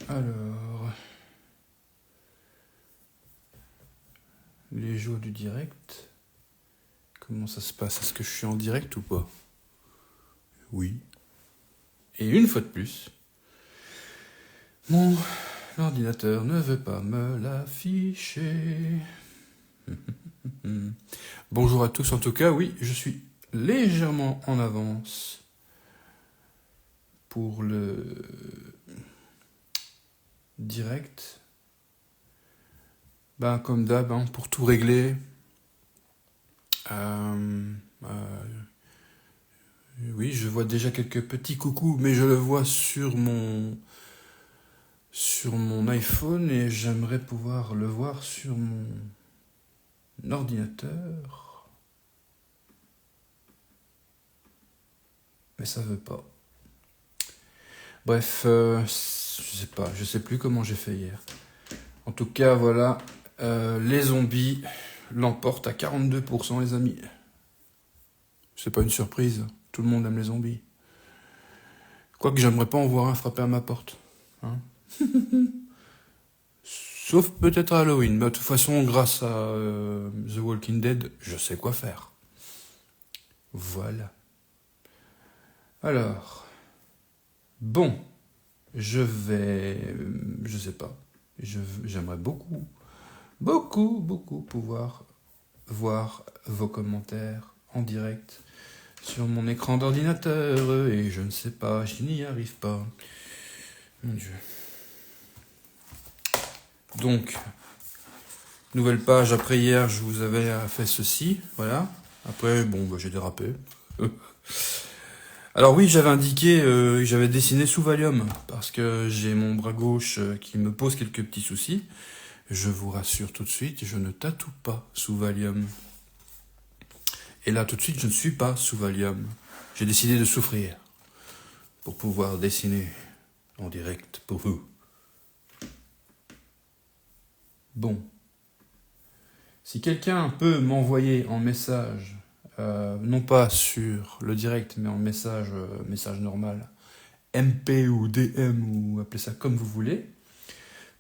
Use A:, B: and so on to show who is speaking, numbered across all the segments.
A: Alors, les jours du direct, comment ça se passe? Est-ce que je suis en direct ou pas? Oui. Et une fois de plus, mon ordinateur ne veut pas me l'afficher. Bonjour à tous, en tout cas, oui, je suis légèrement en avance pour le direct. Ben, comme d'hab, hein, pour tout régler. Oui, je vois déjà quelques petits coucous, mais je le vois sur mon iPhone et j'aimerais pouvoir le voir sur mon ordinateur. Mais ça veut pas. Bref, je sais plus comment j'ai fait hier. En tout cas, voilà, les zombies l'emportent à 42%, les amis. C'est pas une surprise, tout le monde aime les zombies. Quoique j'aimerais pas en voir un frapper à ma porte. Hein. Sauf peut-être à Halloween. Mais de toute façon, grâce à The Walking Dead, je sais quoi faire. Voilà. Alors, bon, je sais pas. J'aimerais beaucoup pouvoir voir vos commentaires en direct sur mon écran d'ordinateur. Et je ne sais pas, je n'y arrive pas. Mon Dieu. Donc, nouvelle page, après hier, je vous avais fait ceci, voilà. Après, bon, bah, j'ai dérapé. Alors oui, j'avais indiqué, j'avais dessiné sous Valium, parce que j'ai mon bras gauche qui me pose quelques petits soucis. Je vous rassure tout de suite, je ne tatoue pas sous Valium. Et là, tout de suite, je ne suis pas sous Valium. J'ai décidé de souffrir pour pouvoir dessiner en direct pour vous. Bon. Si quelqu'un peut m'envoyer en message, non pas sur le direct, mais en message normal, MP ou DM, ou appelez ça comme vous voulez,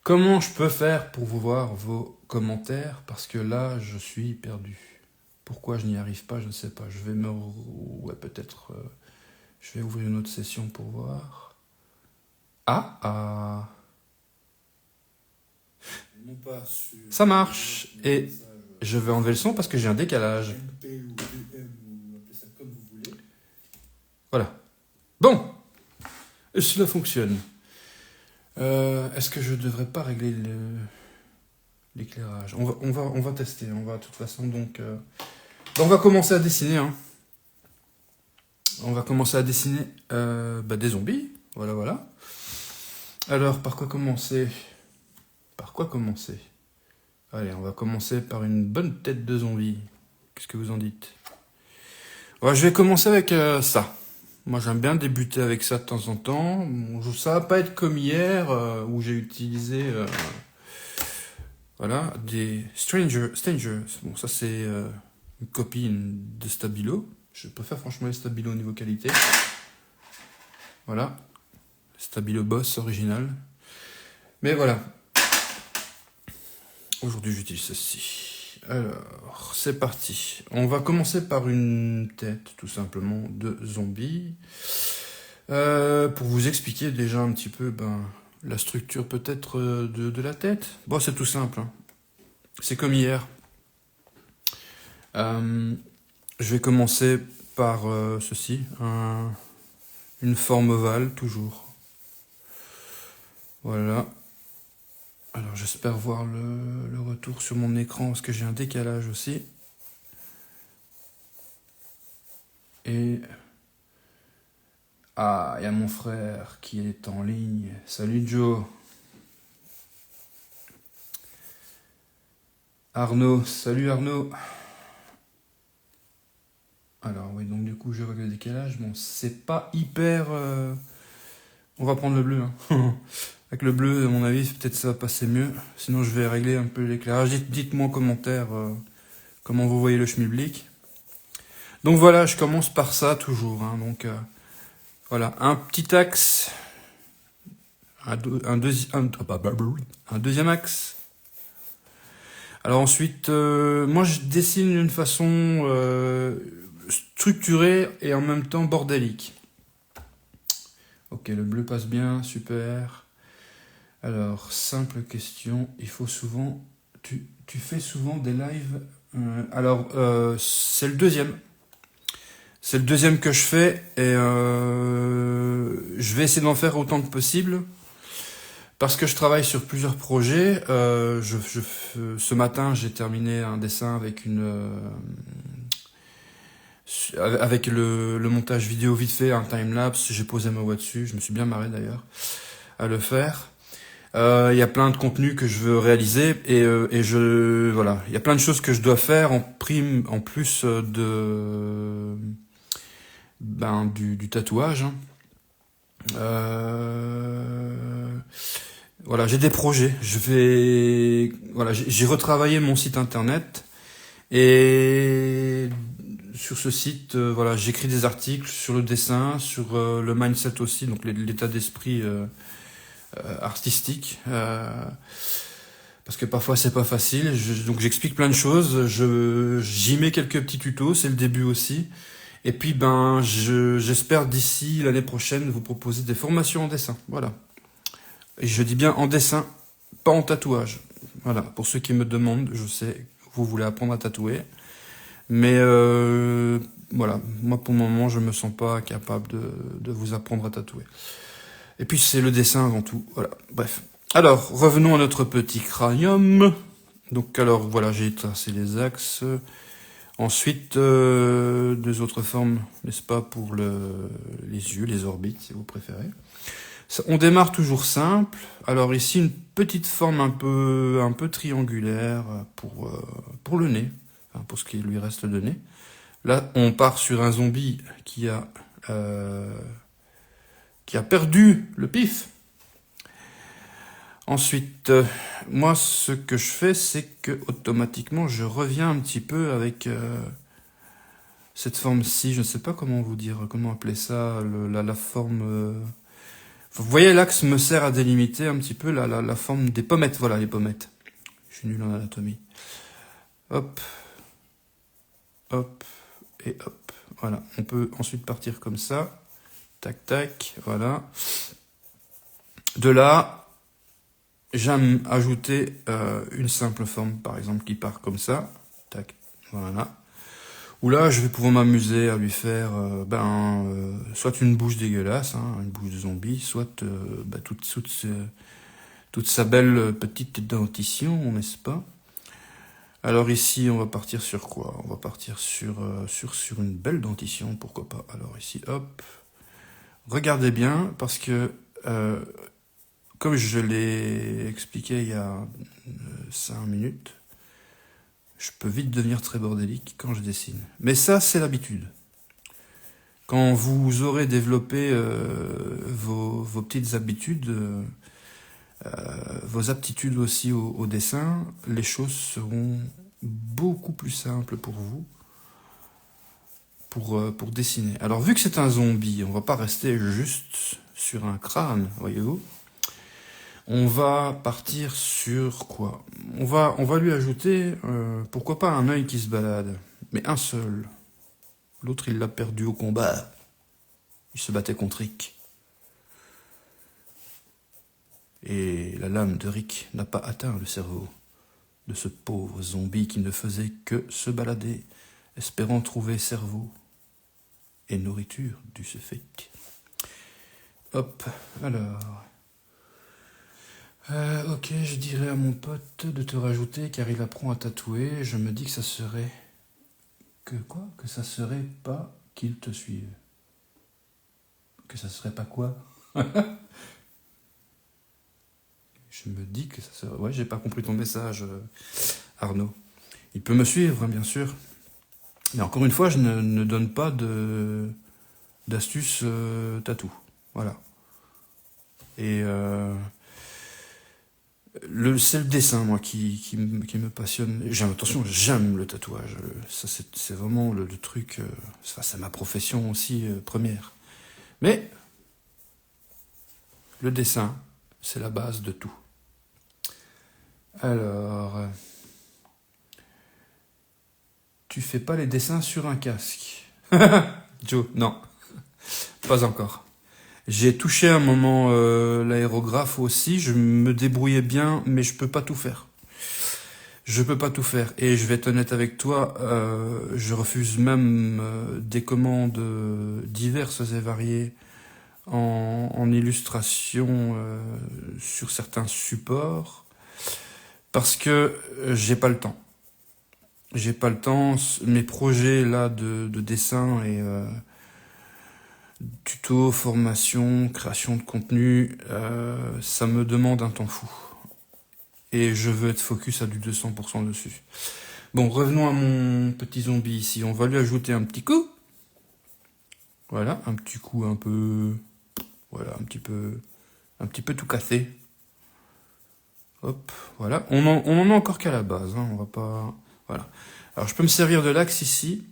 A: comment je peux faire pour vous voir vos commentaires? Parce que là, je suis perdu. Pourquoi je n'y arrive pas, je ne sais pas. Je vais ouais, peut-être... je vais ouvrir une autre session pour voir. Ça marche. Et je vais enlever le son parce que j'ai un décalage. Voilà. Bon. Cela fonctionne. Est-ce que je ne devrais pas régler l'éclairage? On va tester. On va de toute façon donc... on va commencer à dessiner. Hein. On va commencer à dessiner des zombies. Voilà. Alors, par quoi commencer? Allez, on va commencer par une bonne tête de zombie. Qu'est-ce que vous en dites? Ouais, je vais commencer avec ça. Moi, j'aime bien débuter avec ça de temps en temps. Bon, ça va pas être comme hier, où j'ai utilisé des Strangers. Bon, ça, c'est une copie de Stabilo. Je préfère franchement les Stabilo au niveau qualité. Voilà. Stabilo Boss original. Mais voilà. Aujourd'hui, j'utilise ceci. Alors, c'est parti. On va commencer par une tête, tout simplement, de zombie. Pour vous expliquer déjà un petit peu la structure peut-être de la tête. Bon, c'est tout simple. Hein. C'est comme hier. Je vais commencer par ceci. Une forme ovale, toujours. Voilà. Alors j'espère voir le retour sur mon écran parce que j'ai un décalage aussi. Et... il y a mon frère qui est en ligne. Salut Joe. Arnaud, salut Arnaud. Alors oui, donc du coup je vois le décalage. Bon, c'est pas hyper... On va prendre le bleu. Hein. Avec le bleu, à mon avis, peut-être ça va passer mieux. Sinon, je vais régler un peu l'éclairage. Dites-moi en commentaire comment vous voyez le schmilblick. Donc voilà, je commence par ça toujours. Hein. Donc voilà, un petit axe un deuxième axe. Alors ensuite, moi je dessine d'une façon structurée et en même temps bordélique. Ok, le bleu passe bien, super. Alors, simple question, il faut souvent... Tu fais souvent des lives c'est le deuxième. C'est le deuxième que je fais et je vais essayer d'en faire autant que possible parce que je travaille sur plusieurs projets. Ce matin, j'ai terminé un dessin avec avec le montage vidéo vite fait, un timelapse. J'ai posé ma voix dessus. Je me suis bien marré d'ailleurs à le faire. Il y a plein de contenus que je veux réaliser et voilà, il y a plein de choses que je dois faire en plus du tatouage. Hein. Voilà, j'ai des projets. J'ai retravaillé mon site internet et sur ce site, voilà, j'écris des articles sur le dessin, sur le mindset aussi, donc l'état d'esprit artistique. Parce que parfois c'est pas facile, donc j'explique plein de choses, j'y mets quelques petits tutos, c'est le début aussi. Et puis j'espère d'ici l'année prochaine vous proposer des formations en dessin. Voilà. Et je dis bien en dessin, pas en tatouage. Voilà. Pour ceux qui me demandent, je sais que vous voulez apprendre à tatouer. Mais voilà, moi pour le moment je me sens pas capable de vous apprendre à tatouer. Et puis c'est le dessin avant tout. Voilà. Bref. Alors, revenons à notre petit cranium. Donc alors voilà, j'ai tracé les axes. Ensuite, deux autres formes, n'est-ce pas, pour les yeux, les orbites, si vous préférez. On démarre toujours simple. Alors ici, une petite forme un peu triangulaire pour le nez, enfin, pour ce qui lui reste de nez. Là, on part sur un zombie qui a perdu le pif. Ensuite, moi, ce que je fais, c'est que automatiquement, je reviens un petit peu avec cette forme-ci. Je ne sais pas comment appeler ça, la forme. Vous voyez, l'axe me sert à délimiter un petit peu la forme des pommettes. Voilà, les pommettes. Je suis nul en anatomie. Hop, hop et hop. Voilà, on peut ensuite partir comme ça. Tac, tac, voilà. De là, j'aime ajouter une simple forme, par exemple, qui part comme ça. Tac, voilà. Où là, je vais pouvoir m'amuser à lui faire soit une bouche dégueulasse, hein, une bouche de zombie, soit toute sa belle petite dentition, n'est-ce pas? Alors ici, on va partir sur quoi? On va partir sur une belle dentition, pourquoi pas. Alors ici, hop. Regardez bien, parce que comme je l'ai expliqué il y a 5 minutes, je peux vite devenir très bordélique quand je dessine. Mais ça, c'est l'habitude. Quand vous aurez développé vos petites habitudes, vos aptitudes aussi au dessin, les choses seront beaucoup plus simples pour vous pour dessiner. Alors, vu que c'est un zombie, on va pas rester juste sur un crâne, voyez-vous. On va partir sur quoi? On va lui ajouter, pourquoi pas un œil qui se balade, mais un seul. L'autre, il l'a perdu au combat. Il se battait contre Rick. Et la lame de Rick n'a pas atteint le cerveau de ce pauvre zombie qui ne faisait que se balader, espérant trouver cerveau et nourriture du fait. Hop, alors... ok, je dirais à mon pote de te rajouter car il apprend à tatouer. Je me dis que ça serait... Que ça serait pas qu'il te suive. Que ça serait pas quoi? Je me dis que ça serait... Ouais, j'ai pas compris ton message, Arnaud. Il peut me suivre, hein, bien sûr. Mais encore une fois, je ne donne pas d'astuces tatou. Voilà. Et... c'est le dessin, moi, qui me passionne. Attention, j'aime le tatouage. Ça, c'est vraiment le truc... c'est ma profession aussi première. Mais le dessin, C'est la base de tout. Alors, tu fais pas les dessins sur un casque. Joe, non, pas encore. J'ai touché un moment l'aérographe aussi, je me débrouillais bien, mais je peux pas tout faire. Je peux pas tout faire. Et je vais être honnête avec toi, je refuse même des commandes diverses et variées en illustration sur certains supports parce que j'ai pas le temps. J'ai pas le temps. Mes projets là de dessin et tuto, formation, création de contenu, ça me demande un temps fou. Et je veux être focus à du 200% dessus. Bon, revenons à mon petit zombie ici. On va lui ajouter un petit coup. Voilà, un petit coup un peu... Voilà, un petit peu tout cassé. Hop, voilà. On en a encore qu'à la base, hein, on va pas... Voilà. Alors je peux me servir de l'axe ici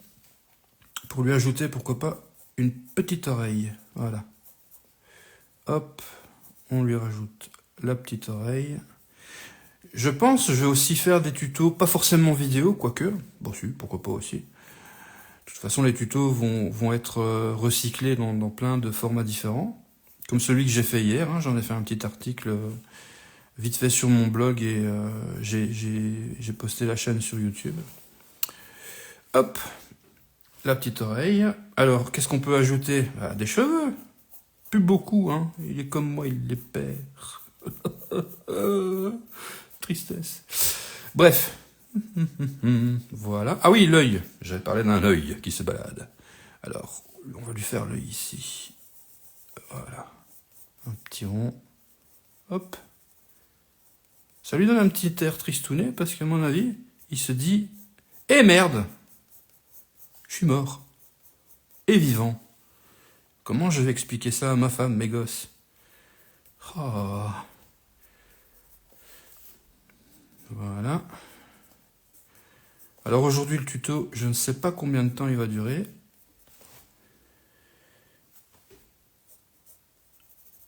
A: pour lui ajouter, pourquoi pas, une petite oreille. Voilà. Hop, on lui rajoute la petite oreille. Je pense, je vais aussi faire des tutos, pas forcément vidéo, quoique. Bon, si, pourquoi pas aussi. De toute façon, les tutos vont être recyclés dans plein de formats différents. Comme celui que j'ai fait hier, hein, j'en ai fait un petit article vite fait sur mon blog et j'ai posté la chaîne sur YouTube. Hop, la petite oreille. Alors, qu'est-ce qu'on peut ajouter? Des cheveux. Plus beaucoup, hein. Il est comme moi, il les perd. Tristesse. Bref. Voilà. Ah oui, l'œil. J'avais parlé d'un œil qui se balade. Alors, on va lui faire l'œil ici. Voilà. Un petit rond. Hop. Ça lui donne un petit air tristounet parce qu'à mon avis, il se dit « Eh merde, je suis mort. Et vivant. Comment je vais expliquer ça à ma femme, mes gosses ?» Oh. Voilà. Alors aujourd'hui, le tuto, je ne sais pas combien de temps il va durer.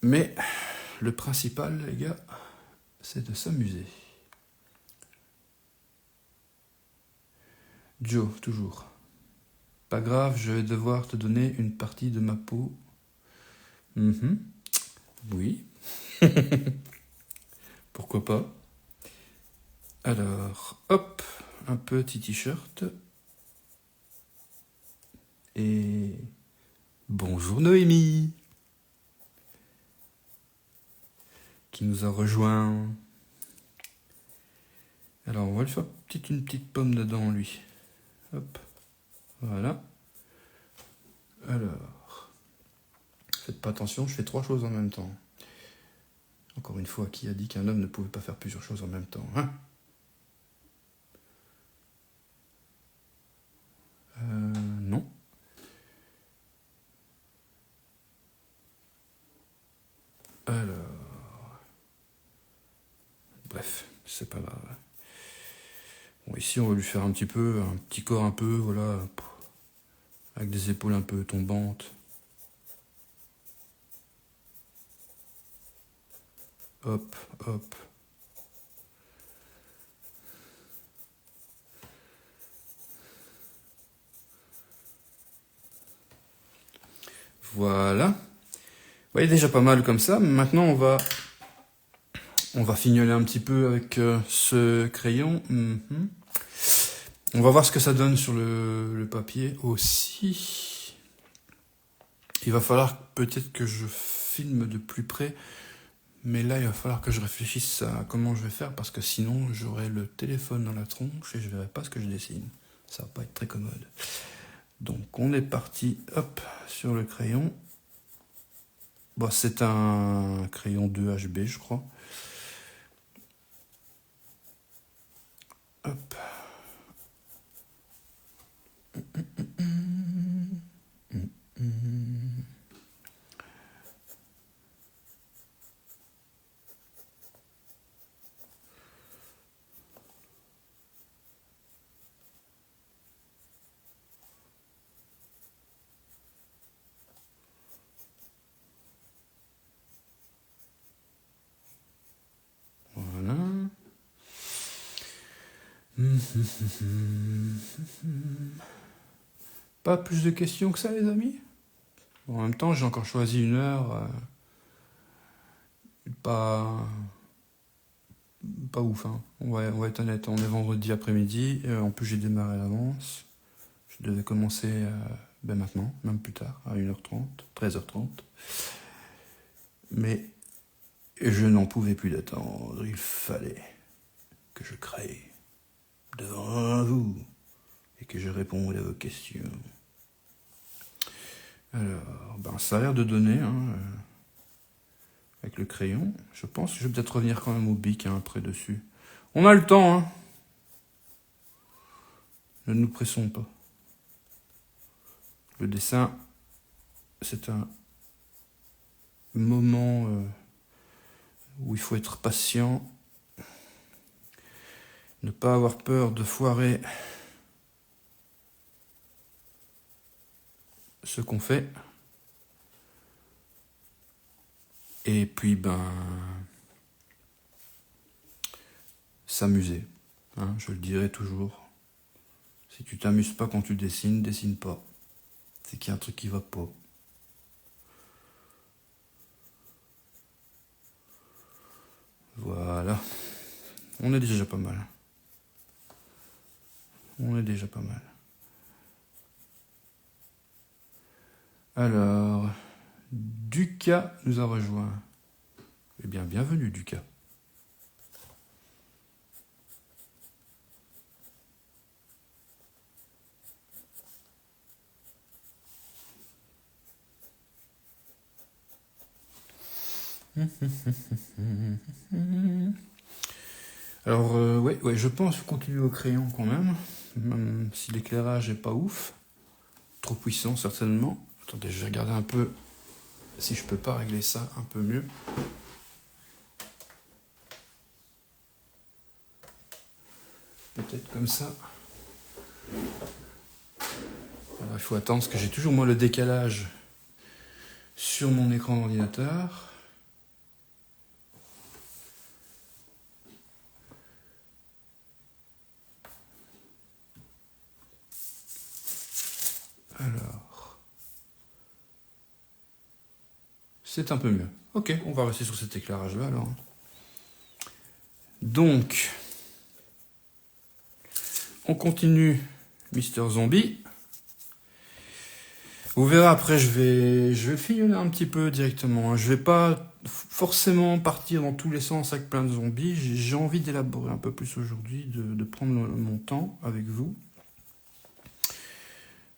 A: Mais le principal, les gars, c'est de s'amuser. Joe, toujours. Pas grave, je vais devoir te donner une partie de ma peau. Oui. Pourquoi pas. Alors, hop, un petit t-shirt. Et bonjour Noémie, qui nous a rejoint. Alors, on va lui faire une petite pomme dedans, lui. Hop, voilà. Alors, faites pas attention, je fais 3 choses en même temps. Encore une fois, qui a dit qu'un homme ne pouvait pas faire plusieurs choses en même temps, hein? Non. Alors... Bref, c'est pas grave. Bon, ici, on va lui faire un petit corps un peu, voilà, avec des épaules un peu tombantes. Hop, hop. Voilà. Vous voyez déjà pas mal comme ça. Maintenant, on va fignoler un petit peu avec ce crayon. On va voir ce que ça donne sur le papier aussi. Il va falloir peut-être que je filme de plus près. Mais là, il va falloir que je réfléchisse à comment je vais faire parce que sinon, j'aurai le téléphone dans la tronche et je verrai pas ce que je dessine. Ça va pas être très commode. Donc, on est parti, hop, sur le crayon. Bon, c'est un crayon 2HB, je crois. Hop. Pas plus de questions que ça, les amis? En même temps, j'ai encore choisi une heure. Pas, pas ouf, hein. On va être honnête. On est vendredi après-midi. En plus, j'ai démarré à l'avance. Je devais commencer maintenant, même plus tard, à 1h30, 13h30. Mais je n'en pouvais plus d'attendre. Il fallait que je crée devant vous et que je réponde à vos questions. Alors, ça a l'air de donner, hein, avec le crayon. Je pense que je vais peut-être revenir quand même au bic, hein, après dessus. On a le temps, hein. Ne nous pressons pas. Le dessin, c'est un moment où il faut être patient, ne pas avoir peur de foirer ce qu'on fait. Et puis, s'amuser. Hein, je le dirai toujours. Si tu t'amuses pas quand tu dessines, dessine pas. C'est qu'il y a un truc qui va pas. Voilà. On est déjà pas mal. On est déjà pas mal. Alors, Ducas nous a rejoint. Eh bien, bienvenue, Ducas. Alors, ouais, je pense continuer au crayon quand même si l'éclairage est pas ouf. Trop puissant, certainement. Attendez, je vais regarder un peu si je peux pas régler ça un peu mieux. Peut-être comme ça. Alors, il faut attendre parce que j'ai toujours moi le décalage sur mon écran d'ordinateur. Alors, c'est un peu mieux. Ok, on va rester sur cet éclairage-là alors. Donc, on continue Mister Zombie. Vous verrez après, je vais filer un petit peu directement. Je vais pas forcément partir dans tous les sens avec plein de zombies. J'ai envie d'élaborer un peu plus aujourd'hui, de prendre mon temps avec vous.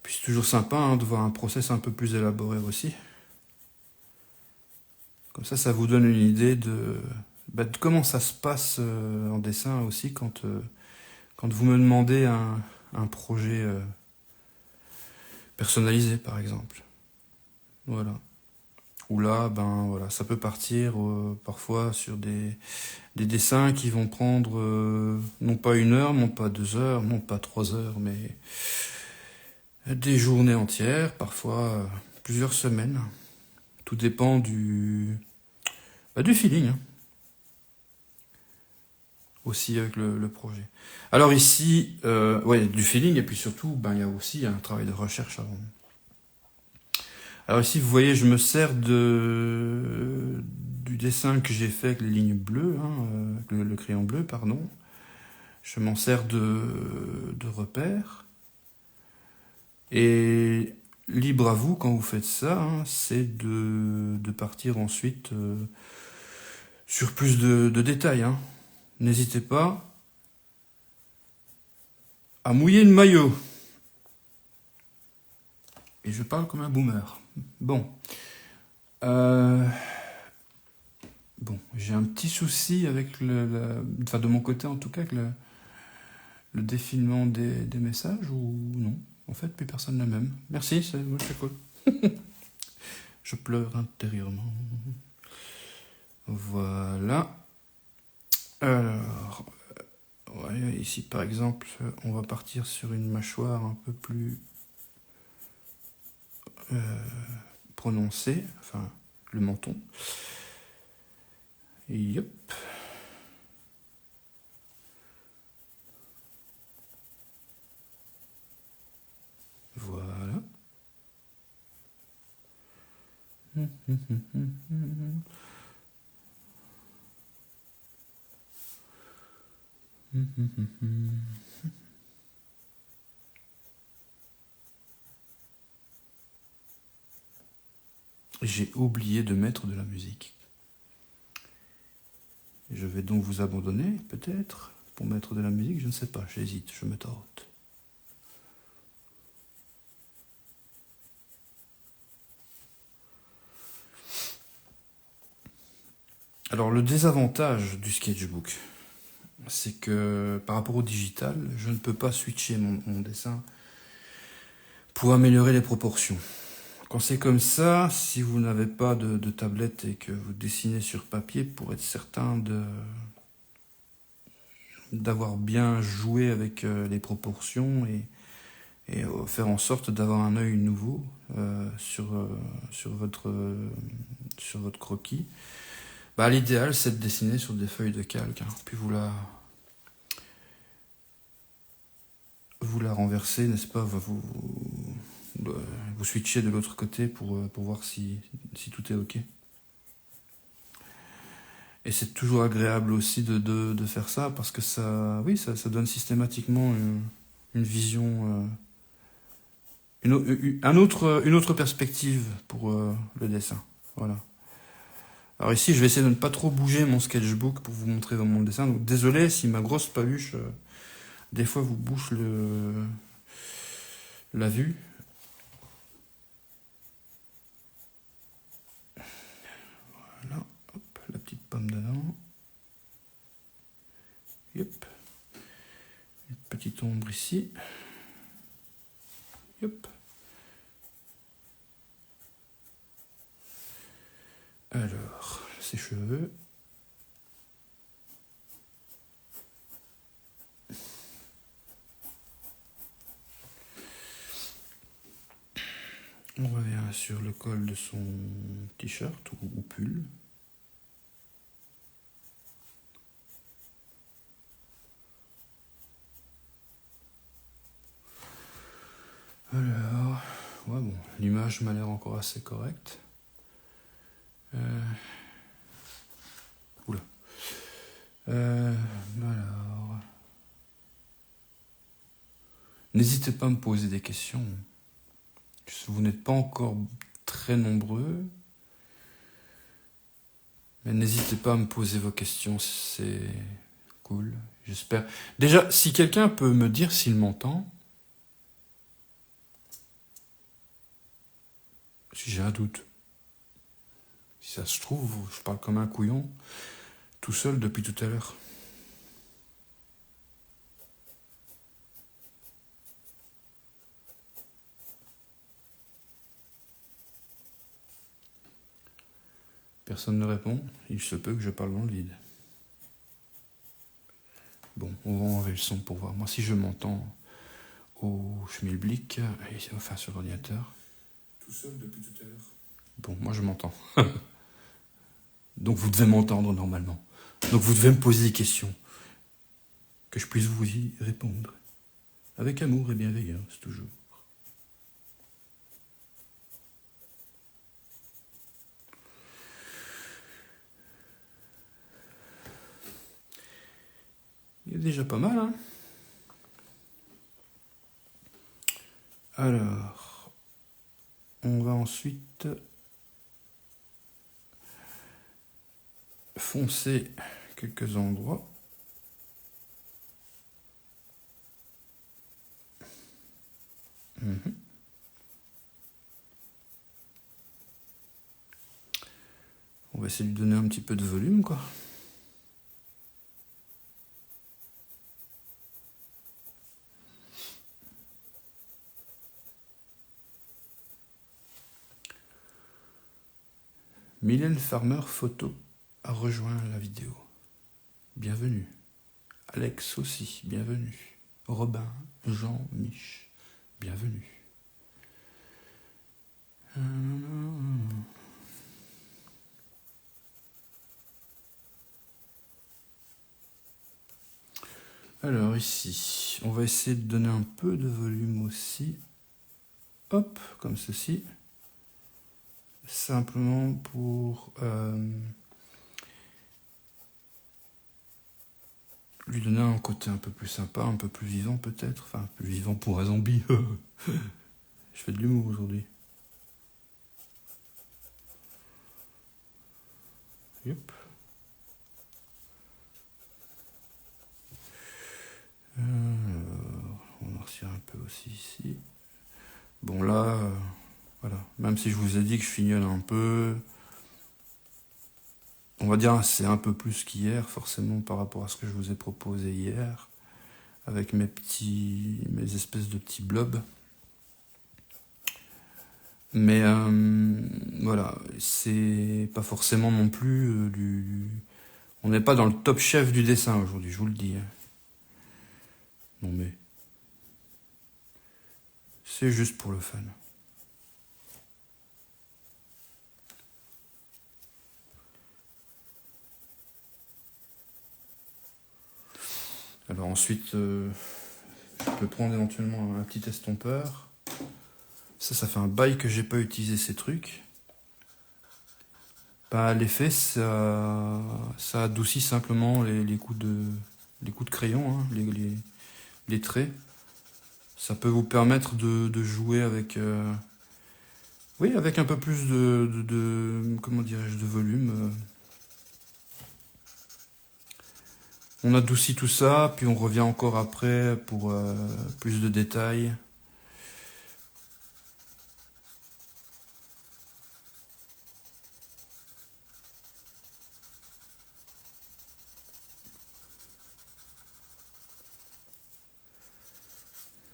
A: Puis c'est toujours sympa, hein, de voir un process un peu plus élaboré aussi. Comme ça vous donne une idée de comment ça se passe en dessin aussi quand vous me demandez un projet personnalisé, par exemple. Voilà. Ou là, voilà, ça peut partir parfois sur des dessins qui vont prendre non pas 1 heure, non pas 2 heures, non pas 3 heures, mais des journées entières, parfois plusieurs semaines. Tout dépend du feeling, hein, aussi avec le projet. Alors ici, du feeling, et puis surtout, il y a aussi un travail de recherche avant. Alors ici, vous voyez, je me sers du dessin que j'ai fait avec les lignes bleues, hein, le crayon bleu, pardon. Je m'en sers de repère. Et libre à vous, quand vous faites ça, hein, c'est de partir ensuite sur plus de détails. Hein. N'hésitez pas à mouiller le maillot. Et je parle comme un boomer. Bon. J'ai un petit souci avec de mon côté en tout cas, avec le défilement des messages, ou non. En fait, plus personne n'a même. Merci, c'est cool. Je pleure intérieurement. Voilà. Alors, ici par exemple, on va partir sur une mâchoire un peu plus prononcée, enfin le menton. Et hop. J'ai oublié de mettre de la musique. Je vais donc vous abandonner, peut-être, pour mettre de la musique, je ne sais pas, j'hésite, je me tâte. Alors, le désavantage du sketchbook, c'est que par rapport au digital, je ne peux pas switcher mon dessin pour améliorer les proportions. Quand c'est comme ça, si vous n'avez pas de tablette et que vous dessinez sur papier, pour être certain d'avoir bien joué avec les proportions et faire en sorte d'avoir un œil nouveau sur votre croquis, bah, l'idéal c'est de dessiner sur des feuilles de calque, hein, puis vous la renversez, n'est-ce pas, vous switchez de l'autre côté pour voir si tout est ok. Et c'est toujours agréable aussi de faire ça parce que ça donne systématiquement une vision, une autre perspective pour le dessin. Voilà. Alors ici, je vais essayer de ne pas trop bouger mon sketchbook pour vous montrer mon dessin. Donc désolé si ma grosse paluche, des fois, vous bouche la vue. Voilà, hop, la petite pomme dedans. Yep. Une petite ombre ici. Yep. Alors, ses cheveux. On revient sur le col de son t-shirt ou pull. Alors, ouais, bon, l'image m'a l'air encore assez correcte. Oula. Alors, n'hésitez pas à me poser des questions. Vous n'êtes pas encore très nombreux, mais n'hésitez pas à me poser vos questions, c'est cool, j'espère. Déjà, si quelqu'un peut me dire s'il m'entend, si j'ai un doute. Si ça se trouve, je parle comme un couillon, tout seul depuis tout à l'heure. Personne ne répond, il se peut que je parle dans le vide. Bon, on va enlever le son pour voir. Moi, si je m'entends au schmilblick, enfin sur l'ordinateur. Tout seul depuis tout à l'heure. Bon, moi je m'entends. Donc vous devez m'entendre normalement. Donc vous devez me poser des questions. Que je puisse vous y répondre. Avec amour et bienveillance, toujours. Il est déjà pas mal, hein? Alors, on va ensuite foncer quelques endroits. On va essayer de lui donner un petit peu de volume, quoi. Mylène Farmer Photo a rejoint la vidéo. Bienvenue. Alex aussi, bienvenue. Robin, Jean, Mich, bienvenue. Alors ici, on va essayer de donner un peu de volume aussi. Hop, comme ceci. simplement pour lui donner un côté un peu plus sympa, un peu plus vivant peut-être. Enfin, plus vivant pour un zombie. Je fais de l'humour aujourd'hui. Yep. On va noircir un peu aussi ici. Bon là, voilà. Même si je vous ai dit que je fignole un peu, on va dire c'est un peu plus qu'hier, forcément par rapport à ce que je vous ai proposé hier, avec mes espèces de petits blobs. Mais voilà, c'est pas forcément non plus on n'est pas dans le top chef du dessin aujourd'hui, je vous le dis. Non mais c'est juste pour le fun. Alors ensuite, je peux prendre éventuellement un petit estompeur. Ça fait un bail que j'ai pas utilisé ces trucs. Bah, l'effet, ça adoucit simplement les coups de crayon, hein, les traits. Ça peut vous permettre de jouer avec, oui, avec un peu plus comment dirais-je, de volume. On adoucit tout ça, puis on revient encore après pour plus de détails.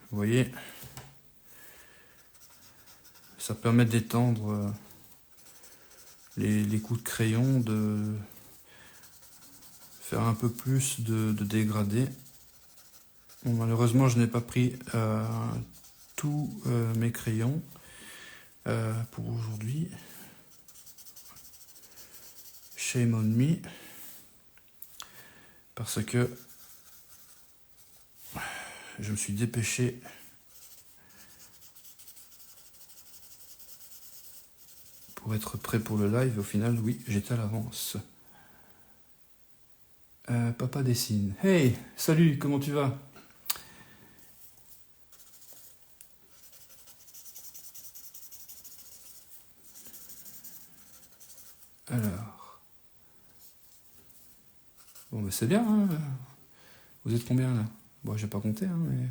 A: Vous voyez, ça permet d'étendre les coups de crayon, de faire un peu plus de dégradé. Bon, malheureusement, je n'ai pas pris tous mes crayons pour aujourd'hui. Shame on me. Parce que je me suis dépêché pour être prêt pour le live. Au final, oui, j'étais à l'avance. Papa dessine. Hey, salut, comment tu vas? Alors. Bon, bah c'est bien, hein. Vous êtes combien là? Bon, j'ai pas compté, hein, mais.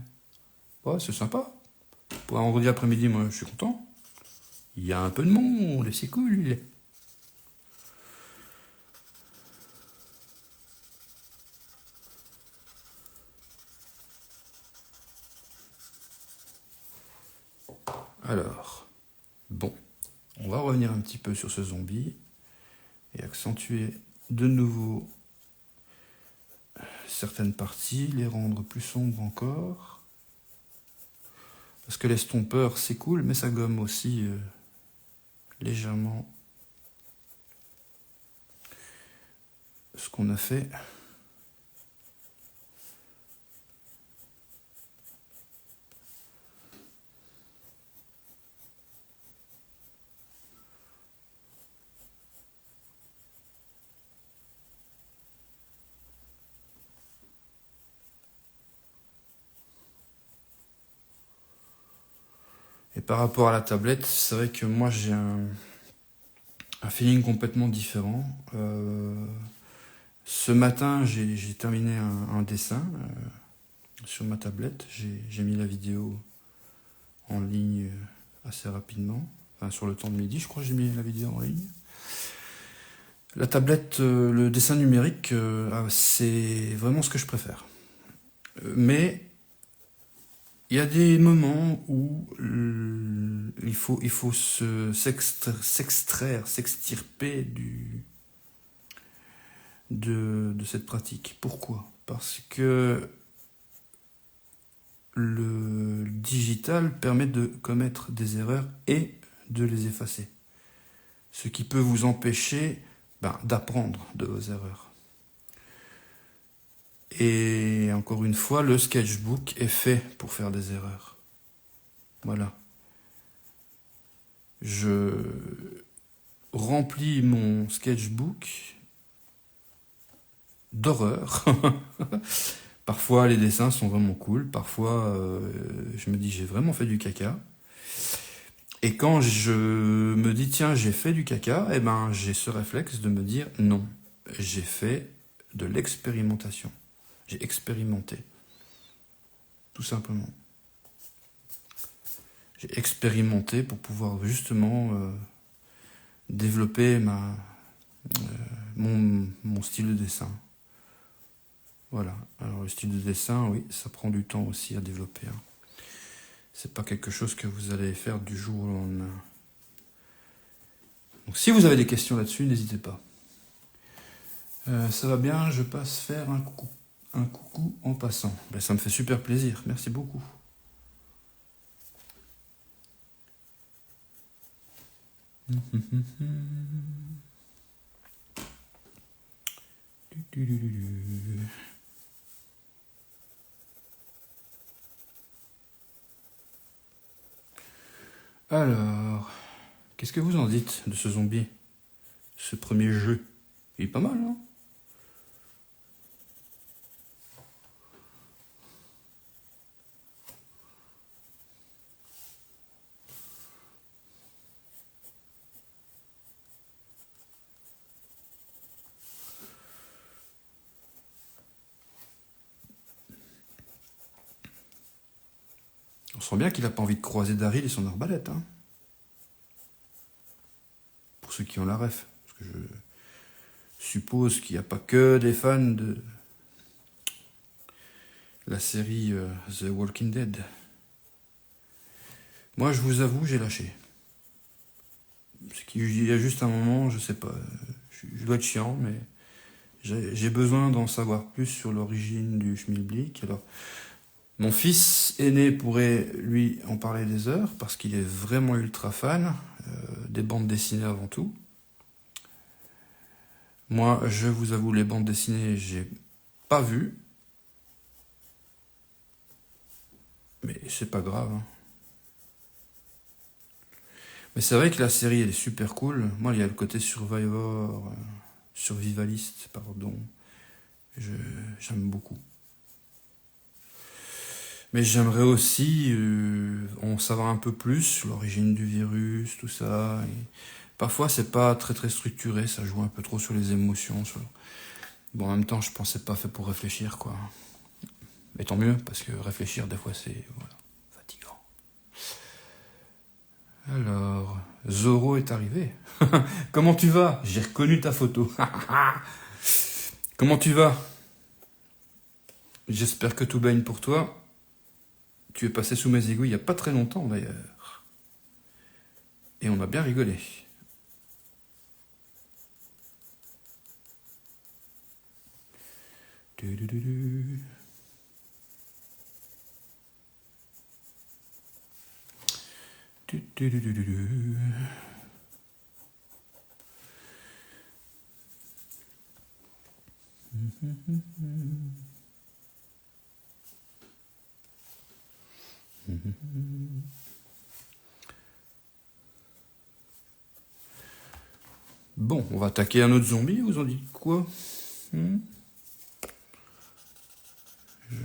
A: Ouais, c'est sympa. Pour un vendredi après-midi, moi, je suis content. Il y a un peu de monde, et c'est cool. Alors, bon, on va revenir un petit peu sur ce zombie et accentuer de nouveau certaines parties, les rendre plus sombres encore. Parce que l'estompeur, c'est cool, mais ça gomme aussi légèrement ce qu'on a fait. Et par rapport à la tablette, c'est vrai que moi j'ai un feeling complètement différent. Ce matin, j'ai terminé un dessin sur ma tablette. J'ai mis la vidéo en ligne assez rapidement. Enfin, sur le temps de midi, je crois que j'ai mis la vidéo en ligne. La tablette, le dessin numérique, c'est vraiment ce que je préfère. Mais il y a des moments où il faut s'extraire, s'extirper de cette pratique. Pourquoi? Parce que le digital permet de commettre des erreurs et de les effacer. Ce qui peut vous empêcher d'apprendre de vos erreurs. Et encore une fois, le sketchbook est fait pour faire des erreurs. Voilà. remplis mon sketchbook d'horreur. Parfois, les dessins sont vraiment cool. Parfois, je me dis, j'ai vraiment fait du caca. Et quand je me dis, tiens, j'ai fait du caca, eh ben, j'ai ce réflexe de me dire, non, j'ai fait de l'expérimentation. J'ai expérimenté. Tout simplement. J'ai expérimenté pour pouvoir justement développer mon style de dessin. Voilà. Alors le style de dessin, oui, ça prend du temps aussi à développer. Hein. C'est pas quelque chose que vous allez faire du jour au lendemain. Donc si vous avez des questions là-dessus, n'hésitez pas. Ça va bien, je passe faire un coucou. Un coucou en passant. Ben, ça me fait super plaisir. Merci beaucoup. Alors, qu'est-ce que vous en dites de ce zombie? Ce premier jeu? Il est pas mal, hein? On sent bien qu'il a pas envie de croiser Daryl et son arbalète, hein? Pour ceux qui ont la ref. Parce que je suppose qu'il n'y a pas que des fans de la série The Walking Dead. Moi, je vous avoue, j'ai lâché. Il y a juste un moment, je sais pas, je dois être chiant, mais j'ai besoin d'en savoir plus sur l'origine du schmilblick. Alors, mon fils aîné pourrait lui en parler des heures, parce qu'il est vraiment ultra fan, des bandes dessinées avant tout. Moi, je vous avoue, les bandes dessinées, j'ai pas vu. Mais c'est pas grave. Hein. Mais c'est vrai que la série, elle est super cool. Moi, il y a le côté survivaliste, pardon. J'aime beaucoup. Mais j'aimerais aussi en savoir un peu plus sur l'origine du virus, tout ça. Et parfois, c'est pas très très structuré, ça joue un peu trop sur les émotions. Bon, en même temps, je pensais pas fait pour réfléchir, quoi. Mais tant mieux, parce que réfléchir, des fois, c'est fatigant. Alors, Zoro est arrivé. Comment tu vas? J'ai reconnu ta photo. Comment tu vas? J'espère que tout baigne pour toi. Tu es passé sous mes égouts il n'y a pas très longtemps d'ailleurs. Et on a bien rigolé. Bon, on va attaquer un autre zombie, vous en dites quoi?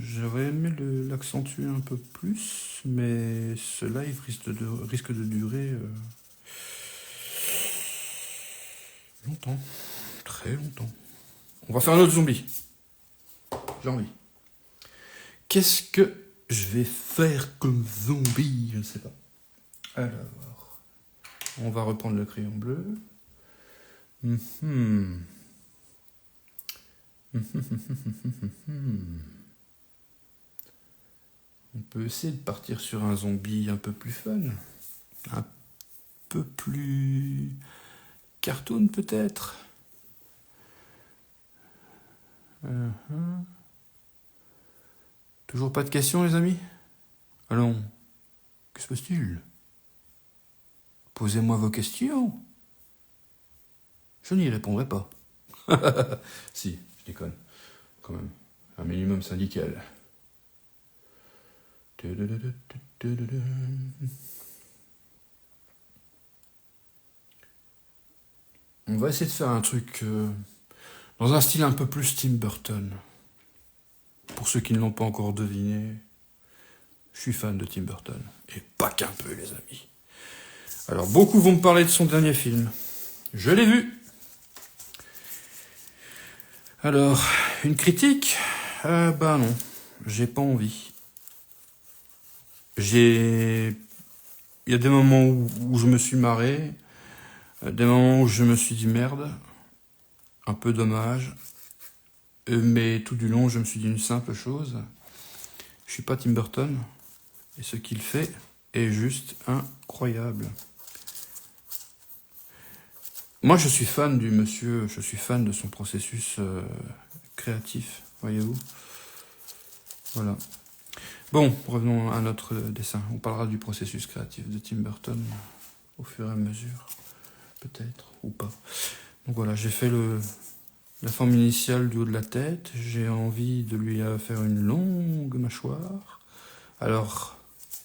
A: J'aurais aimé l'accentuer un peu plus, mais ce live risque de durer longtemps, très longtemps. On va faire un autre zombie. J'ai envie. Qu'est-ce que je vais faire comme zombie? Je ne sais pas. Alors, on va reprendre le crayon bleu. On peut essayer de partir sur un zombie un peu plus fun. Un peu plus cartoon peut-être. Toujours pas de questions les amis? Allons, que se passe-t-il? Posez-moi vos questions. Je n'y répondrai pas. Si, je déconne. Quand même. Un minimum syndical. va essayer de faire un truc dans un style un peu plus Tim Burton. Pour ceux qui ne l'ont pas encore deviné, je suis fan de Tim Burton. Et pas qu'un peu, les amis. Alors, beaucoup vont me parler de son dernier film. Je l'ai vu. Alors, une critique bah non, j'ai pas envie. Il y a des moments où je me suis marré, des moments où je me suis dit merde, un peu dommage, mais tout du long, je me suis dit une simple chose. Je suis pas Tim Burton, et ce qu'il fait est juste incroyable. Moi, je suis fan du monsieur, je suis fan de son processus créatif, voyez-vous. Voilà. Bon, revenons à notre dessin. On parlera du processus créatif de Tim Burton au fur et à mesure, peut-être, ou pas. Donc voilà, j'ai fait la forme initiale du haut de la tête. J'ai envie de lui faire une longue mâchoire. Alors,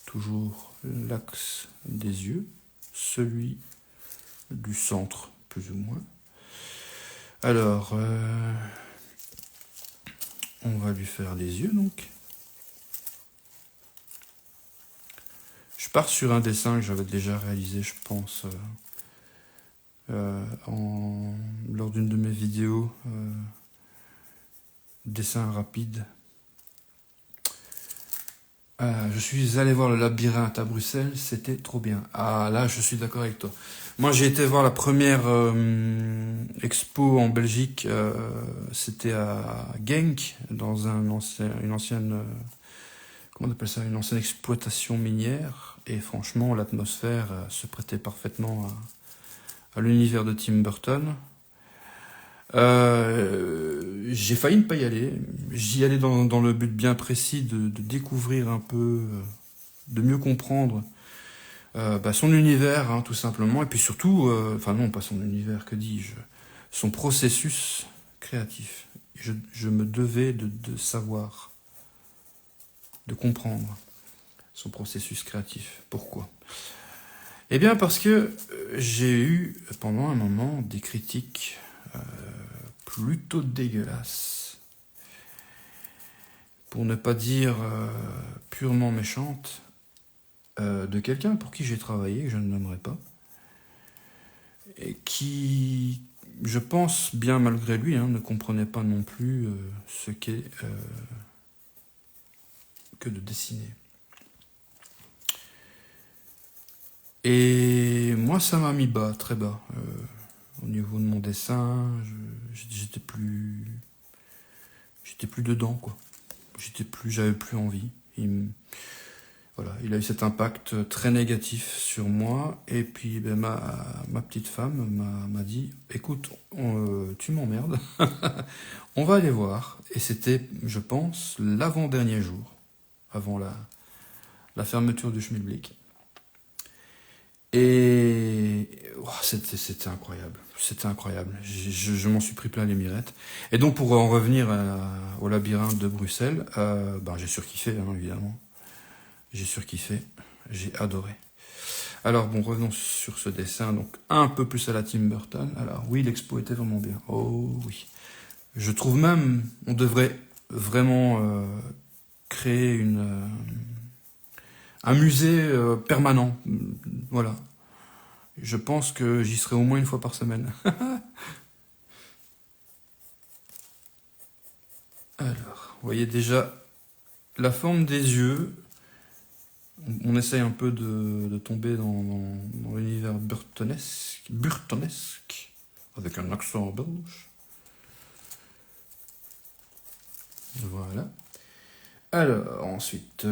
A: toujours l'axe des yeux, celui du centre, plus ou moins. Alors, on va lui faire les yeux, donc. Je pars sur un dessin que j'avais déjà réalisé, je pense, lors d'une de mes vidéos, dessin rapide. Je suis allé voir le labyrinthe à Bruxelles, c'était trop bien. Ah là, je suis d'accord avec toi. Moi, j'ai été voir la première expo en Belgique, c'était à Genk, dans une ancienne, comment on appelle ça, une ancienne exploitation minière. Et franchement, l'atmosphère se prêtait parfaitement à l'univers de Tim Burton. J'ai failli ne pas y aller. J'y allais dans le but bien précis de découvrir un peu, de mieux comprendre son univers, hein, tout simplement. Et puis surtout, enfin non, pas son univers, que dis-je, son processus créatif. Je me devais de savoir, de comprendre son processus créatif. Pourquoi ? Eh bien parce que j'ai eu pendant un moment des critiques plutôt dégueulasses, pour ne pas dire purement méchantes, de quelqu'un pour qui j'ai travaillé, que je ne nommerai pas, et qui, je pense bien malgré lui, ne comprenait pas non plus ce qu'est que de dessiner. Et moi, ça m'a mis bas, très bas. Au niveau de mon dessin, j'étais plus dedans, quoi. J'avais plus envie. Voilà, il a eu cet impact très négatif sur moi. Et puis, ma petite femme m'a dit, écoute, tu m'emmerdes, on va aller voir. Et c'était, je pense, l'avant-dernier jour, avant la fermeture du Schmilblick. Et c'était incroyable. C'était incroyable. Je m'en suis pris plein les mirettes. Et donc, pour en revenir au labyrinthe de Bruxelles, j'ai surkiffé, évidemment. J'ai surkiffé. J'ai adoré. Alors, bon, revenons sur ce dessin. Donc, un peu plus à la Tim Burton. Alors, oui, l'expo était vraiment bien. Oh, oui. Je trouve même, on devrait vraiment créer un musée permanent. Voilà. Je pense que j'y serai au moins une fois par semaine. Alors, vous voyez déjà la forme des yeux. On essaye un peu de tomber dans l'univers burtonesque, avec un accent belge. Voilà. Alors, ensuite,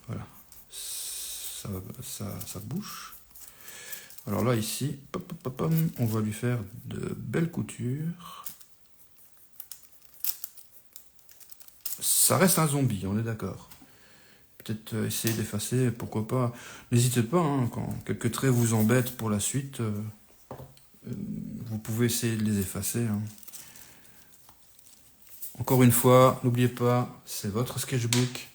A: voilà, sa bouche. Alors là, ici, on va lui faire de belles coutures. Ça reste un zombie, on est d'accord. Peut-être essayer d'effacer, pourquoi pas. N'hésitez pas, quand quelques traits vous embêtent pour la suite, vous pouvez essayer de les effacer. Encore une fois, n'oubliez pas, c'est votre sketchbook,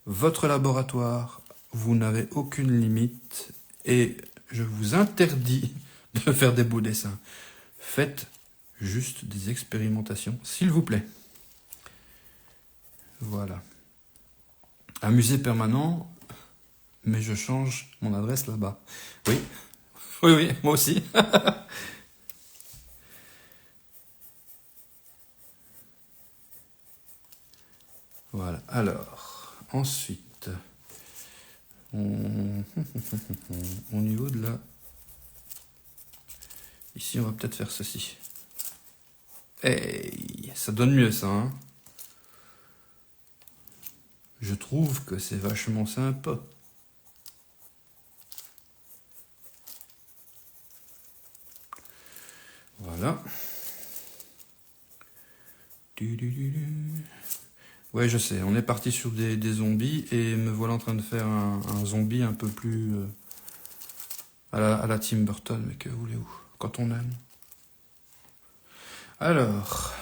A: votre laboratoire, vous n'avez aucune limite et je vous interdis de faire des beaux dessins. Faites juste des expérimentations, s'il vous plaît. Voilà. Un musée permanent, mais je change mon adresse là-bas. Oui, oui, oui, moi aussi. Voilà. Alors, ensuite, au niveau de la... Ici, on va peut-être faire ceci. Hey, ça donne mieux, ça, hein. Je trouve que c'est vachement sympa. Voilà. Ouais, je sais, on est parti sur des zombies et me voilà en train de faire un zombie un peu plus à la Tim Burton, mais que voulez-vous, quand on aime. Alors,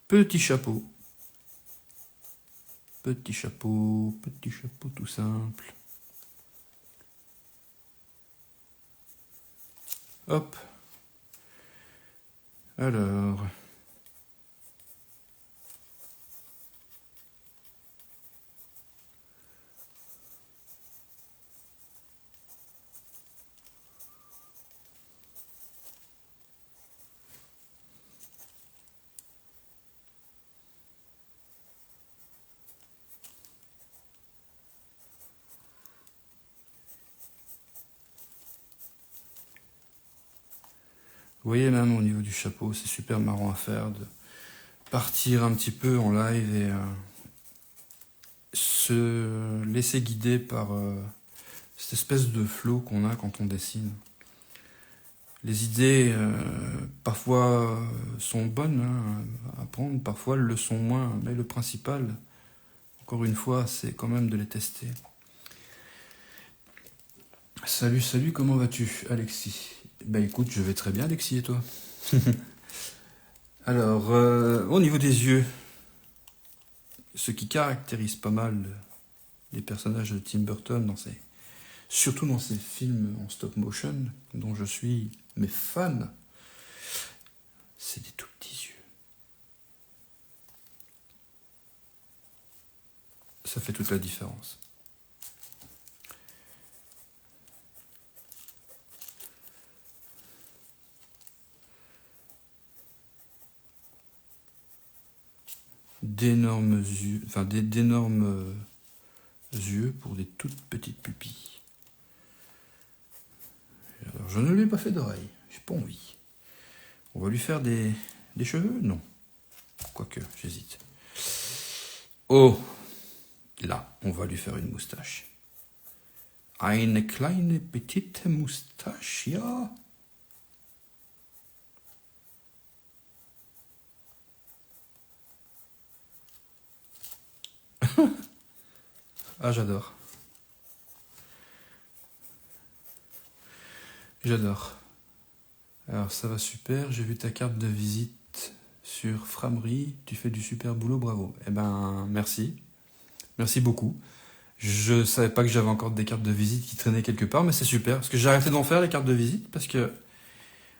A: petit chapeau. Petit chapeau tout simple. Hop. Alors... Vous voyez même au niveau du chapeau, c'est super marrant à faire de partir un petit peu en live et se laisser guider par cette espèce de flow qu'on a quand on dessine. Les idées parfois sont bonnes à prendre, parfois elles le sont moins, mais le principal, encore une fois, c'est quand même de les tester. Salut, salut, comment vas-tu, Alexis? Bah écoute, je vais très bien, Alexis, et toi? Alors, au niveau des yeux, ce qui caractérise pas mal les personnages de Tim Burton, surtout dans ses films en stop motion, dont je suis mes fans, c'est des tout petits yeux. Ça fait toute la différence. D'énormes yeux, enfin d'énormes yeux pour des toutes petites pupilles. Alors, je ne lui ai pas fait d'oreilles, j'ai pas envie. On va lui faire des cheveux? Non. Quoique, j'hésite. Oh, là, on va lui faire une moustache. Eine kleine petite moustache, ja. Ah, j'adore. J'adore. Alors, ça va super. J'ai vu ta carte de visite sur Framery. Tu fais du super boulot, bravo. Eh ben, merci. Merci beaucoup. Je savais pas que j'avais encore des cartes de visite qui traînaient quelque part, mais c'est super. Parce que j'ai arrêté d'en faire, les cartes de visite, parce que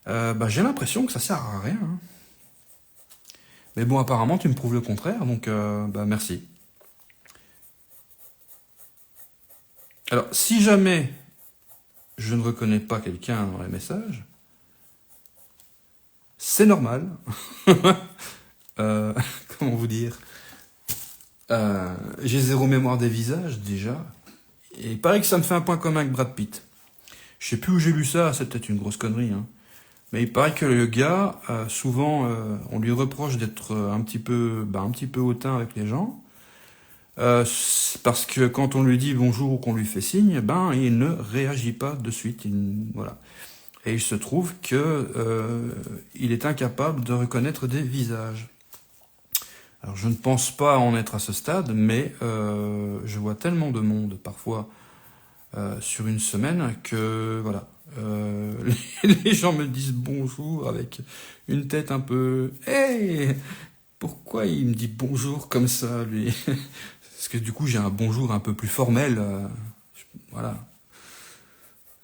A: j'ai l'impression que ça sert à rien. Hein. Mais bon, apparemment, tu me prouves le contraire, donc merci. Alors, si jamais je ne reconnais pas quelqu'un dans les messages, c'est normal. Comment vous dire j'ai zéro mémoire des visages, déjà. Et il paraît que ça me fait un point commun avec Brad Pitt. Je sais plus où j'ai lu ça, c'est peut-être une grosse connerie. Hein. Mais il paraît que le gars, souvent, on lui reproche d'être un petit peu hautain avec les gens. Parce que quand on lui dit bonjour ou qu'on lui fait signe, il ne réagit pas de suite. Voilà. Et il se trouve que il est incapable de reconnaître des visages. Alors je ne pense pas en être à ce stade, mais je vois tellement de monde parfois sur une semaine que voilà, les gens me disent bonjour avec une tête un peu hey, pourquoi il me dit bonjour comme ça lui? Parce que du coup j'ai un bonjour un peu plus formel, voilà.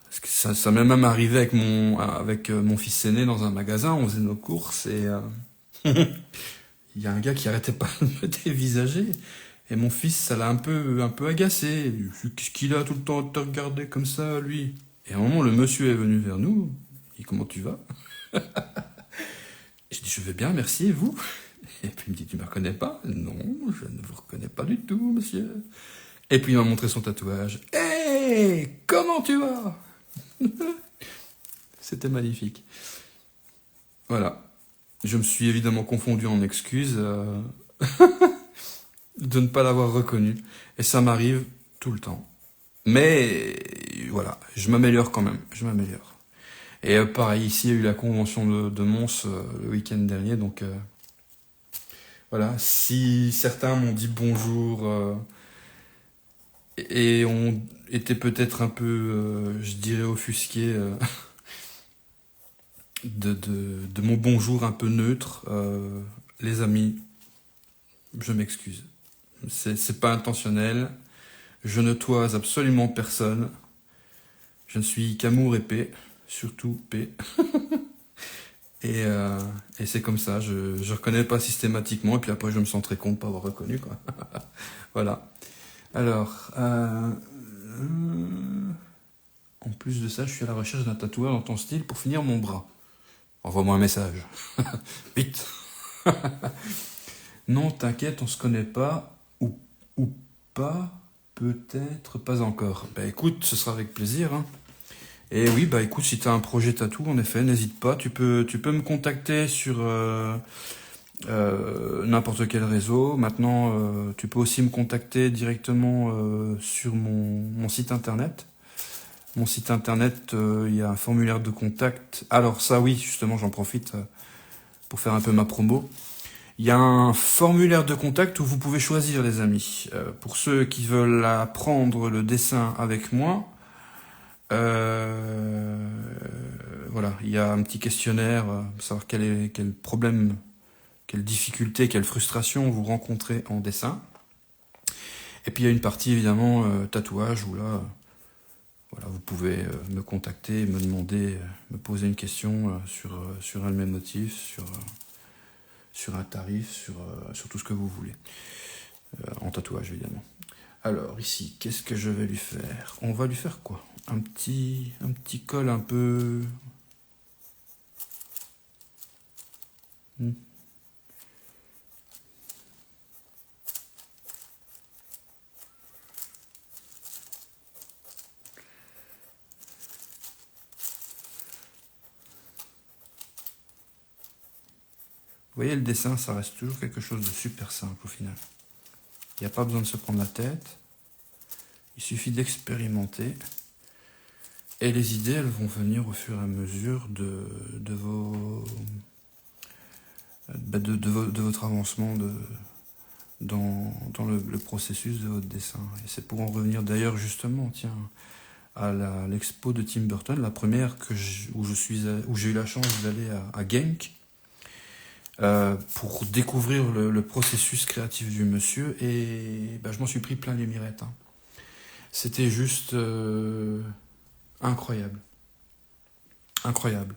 A: Parce Ça m'est même arrivé avec mon fils aîné dans un magasin, on faisait nos courses et il y a un gars qui arrêtait pas de me dévisager. Et mon fils, ça l'a un peu agacé. Qu'est-ce qu'il a tout le temps à te regarder comme ça, lui? Et à un moment, le monsieur est venu vers nous. Il dit, comment tu vas? Je dis, je vais bien, merci, et vous? Et puis il me dit, tu me reconnais pas? Non, je ne vous reconnais pas du tout, monsieur. Et puis il m'a montré son tatouage. Hé, comment tu vas? C'était magnifique. Voilà. Je me suis évidemment confondu en excuses de ne pas l'avoir reconnu. Et ça m'arrive tout le temps. Mais voilà, je m'améliore quand même. Je m'améliore. Et pareil, ici, il y a eu la convention de Mons le week-end dernier. Donc voilà, si certains m'ont dit bonjour et ont été peut-être un peu, je dirais, offusqués de mon bonjour un peu neutre, les amis, je m'excuse. C'est pas intentionnel. Je ne toise absolument personne. Je ne suis qu'amour et paix. Surtout paix. Et c'est comme ça. Je reconnais pas systématiquement. Et puis après, je me sens très con de pas avoir reconnu, quoi. Voilà. Alors, en plus de ça, je suis à la recherche d'un tatoueur dans ton style pour finir mon bras. Envoie-moi un message. Vite. Non, t'inquiète, on se connaît pas. Ou pas. Peut-être pas encore. Bah écoute, ce sera avec plaisir. Hein. Et oui, bah écoute, si t'as un projet tatou, en effet, n'hésite pas. Tu peux me contacter sur n'importe quel réseau. Maintenant, tu peux aussi me contacter directement sur mon site internet. Mon site internet, il y a un formulaire de contact. Alors ça, oui, justement, j'en profite pour faire un peu ma promo. Il y a un formulaire de contact où vous pouvez choisir, les amis. Pour ceux qui veulent apprendre le dessin avec moi, voilà, il y a un petit questionnaire pour savoir quel problème, quelle difficulté, quelle frustration vous rencontrez en dessin. Et puis il y a une partie évidemment tatouage où là, voilà, vous pouvez me contacter, me demander, me poser une question sur un de mes motifs, sur un tarif, sur tout ce que vous voulez. En tatouage, évidemment. Alors, ici, qu'est-ce que je vais lui faire? On va lui faire quoi? Un petit col un peu... Vous voyez, le dessin, ça reste toujours quelque chose de super simple au final. Il n'y a pas besoin de se prendre la tête. Il suffit d'expérimenter. Et les idées, elles vont venir au fur et à mesure de votre avancement dans le processus de votre dessin. Et c'est pour en revenir d'ailleurs justement, tiens, à l'expo de Tim Burton, la première où j'ai eu la chance d'aller à Genk, pour découvrir le processus créatif du monsieur, et je m'en suis pris plein les mirettes. Hein. C'était juste incroyable. Incroyable.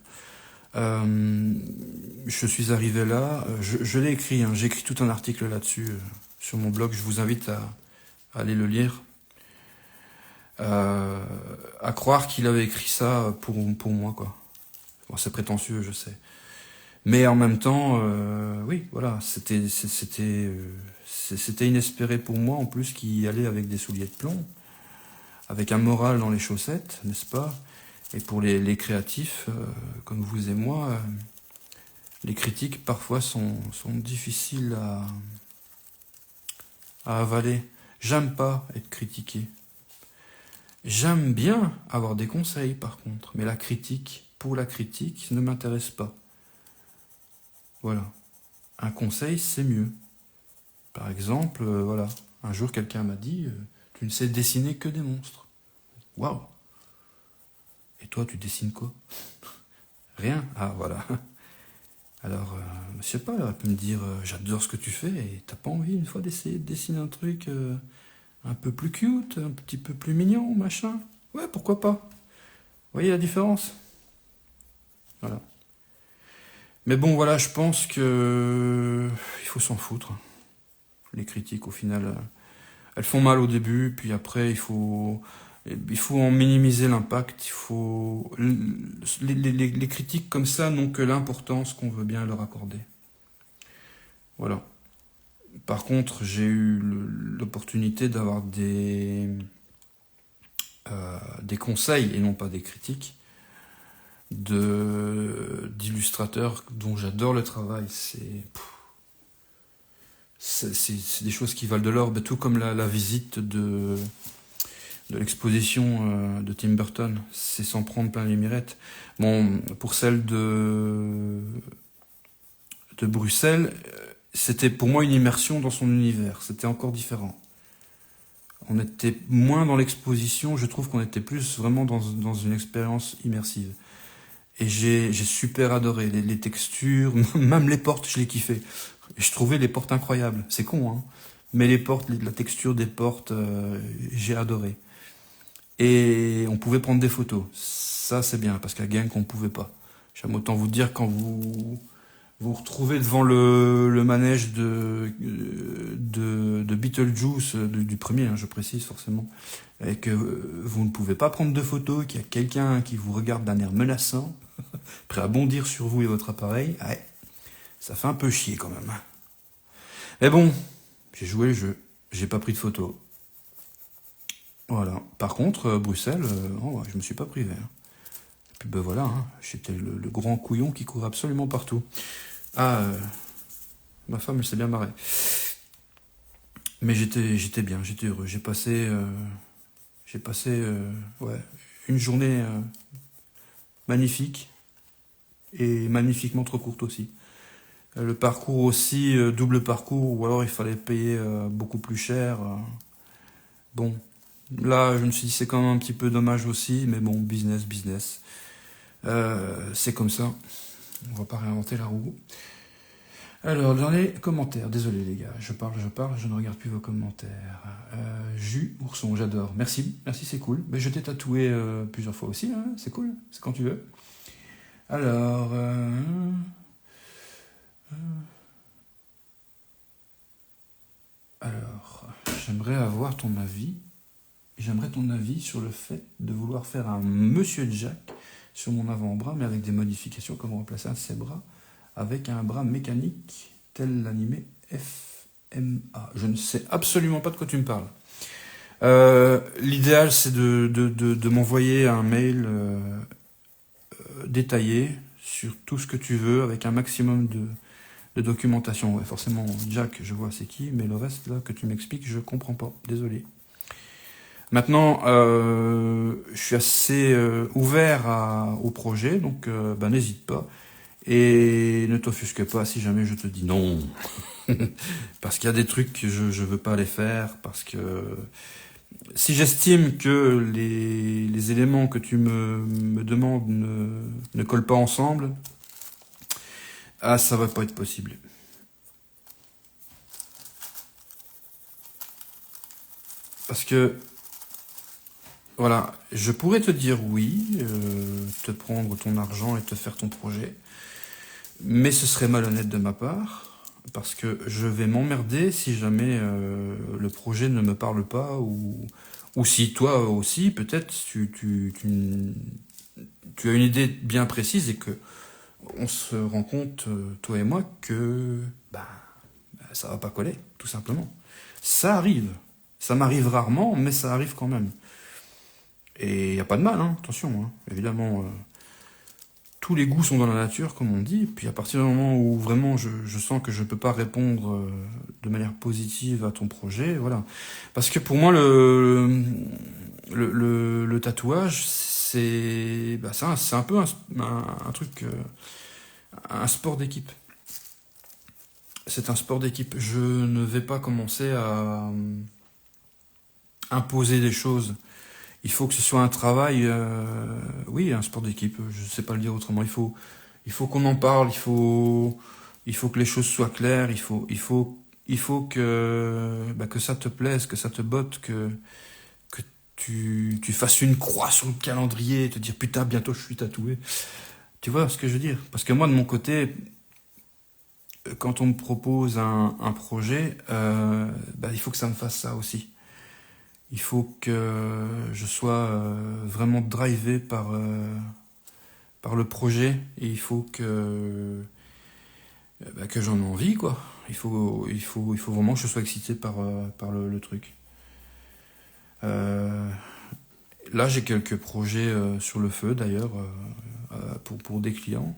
A: Je suis arrivé là, je l'ai écrit, hein, j'ai écrit tout un article là-dessus sur mon blog, je vous invite à aller le lire. À croire qu'il avait écrit ça pour moi, quoi. Bon, c'est prétentieux, je sais. Mais en même temps, oui, voilà, c'était inespéré pour moi, en plus, qui allait avec des souliers de plomb, avec un moral dans les chaussettes, n'est-ce pas? Et pour les créatifs, comme vous et moi, les critiques parfois sont difficiles à avaler. J'aime pas être critiqué. J'aime bien avoir des conseils par contre, mais la critique, pour la critique, ne m'intéresse pas. Voilà. Un conseil, c'est mieux. Par exemple, voilà, un jour quelqu'un m'a dit tu ne sais dessiner que des monstres. Waouh! Et toi, tu dessines quoi? Rien? Ah, voilà. Alors, je sais pas, il aurait pu me dire j'adore ce que tu fais et t'as pas envie une fois d'essayer de dessiner un truc un peu plus cute, un petit peu plus mignon, machin? Ouais, pourquoi pas? voyez la différence? Voilà. Mais bon, voilà, je pense que il faut s'en foutre. Les critiques, au final, elles font mal au début, puis après, il faut en minimiser l'impact. Les critiques comme ça n'ont que l'importance qu'on veut bien leur accorder. Voilà. Par contre, j'ai eu l'opportunité d'avoir des conseils et non pas des critiques d'illustrateurs dont j'adore le travail. C'est des choses qui valent de l'or, tout comme la visite de l'exposition de Tim Burton. C'est s'en prendre plein les mirettes. Bon, pour celle de Bruxelles, c'était pour moi une immersion dans son univers. C'était encore différent. On était moins dans l'exposition, je trouve qu'on était plus vraiment dans une expérience immersive. Et j'ai super adoré les textures, même les portes, je les kiffais. Je trouvais les portes incroyables. C'est con, hein. Mais les portes, la texture des portes, j'ai adoré. Et on pouvait prendre des photos. Ça, c'est bien, parce qu'à Genk, on pouvait pas. J'aime autant vous dire, quand vous retrouvez devant le manège de Beetlejuice, du premier, hein, je précise forcément, et que vous ne pouvez pas prendre de photos, qu'il y a quelqu'un qui vous regarde d'un air menaçant, prêt à bondir sur vous et votre appareil, ouais, ça fait un peu chier quand même. Mais bon, j'ai joué le jeu, j'ai pas pris de photos. Voilà. Par contre, Bruxelles, ouais, je me suis pas privé. Hein. Et puis ben voilà, hein, j'étais le grand couillon qui courait absolument partout. Ah, ma femme, elle s'est bien marrée. Mais j'étais bien, j'étais heureux. J'ai passé ouais, une journée magnifique et magnifiquement trop courte aussi. Le parcours aussi, double parcours, ou alors il fallait payer beaucoup plus cher. Bon, là, je me suis dit c'est quand même un petit peu dommage aussi, mais bon, business, business. C'est comme ça. On va pas réinventer la roue. Alors, dans les commentaires, désolé les gars, je parle, je ne regarde plus vos commentaires. Jus, ourson, j'adore. Merci, merci, c'est cool. Mais je t'ai tatoué plusieurs fois aussi, hein, c'est cool, c'est quand tu veux. Alors, alors, j'aimerais ton avis sur le fait de vouloir faire un Monsieur Jack sur mon avant-bras, mais avec des modifications, comme remplacer un de ses bras avec un bras mécanique tel l'animé FMA. Je ne sais absolument pas de quoi tu me parles. L'idéal, c'est de m'envoyer un mail détaillé sur tout ce que tu veux, avec un maximum de documentation. Ouais, forcément, Jack, je vois c'est qui, mais le reste là que tu m'expliques, je comprends pas. Désolé. Maintenant, je suis assez ouvert au projet, donc n'hésite pas. Et ne t'offusque pas si jamais je te dis non. Parce qu'il y a des trucs que je ne veux pas les faire, parce que si j'estime que les éléments que tu me demandes ne collent pas ensemble, ah, ça va pas être possible. Parce que, voilà, je pourrais te dire oui, te prendre ton argent et te faire ton projet, mais ce serait malhonnête de ma part. Parce que je vais m'emmerder si jamais le projet ne me parle pas, ou si toi aussi, peut-être, tu as une idée bien précise et que on se rend compte, toi et moi, que ça va pas coller, tout simplement. Ça arrive. Ça m'arrive rarement, mais ça arrive quand même. Et il n'y a pas de mal, hein, attention, hein, évidemment. Tous les goûts sont dans la nature, comme on dit. Puis à partir du moment où vraiment je sens que je peux pas répondre de manière positive à ton projet, voilà. Parce que pour moi, le tatouage, c'est un peu un truc, un sport d'équipe. C'est un sport d'équipe. Je ne vais pas commencer à imposer des choses. Il faut que ce soit un travail, oui, un sport d'équipe. Je ne sais pas le dire autrement. Il faut qu'on en parle. Il faut que les choses soient claires. Il faut que ça te plaise, que ça te botte, que tu fasses une croix sur le calendrier et te dire putain, bientôt je suis tatoué. Tu vois ce que je veux dire? Parce que moi, de mon côté, quand on me propose un projet, il faut que ça me fasse ça aussi. Il faut que je sois vraiment drivé par le projet et il faut que j'en ai envie, quoi. Il faut vraiment que je sois excité par le truc. Euh, Là, j'ai quelques projets sur le feu, d'ailleurs, pour des clients.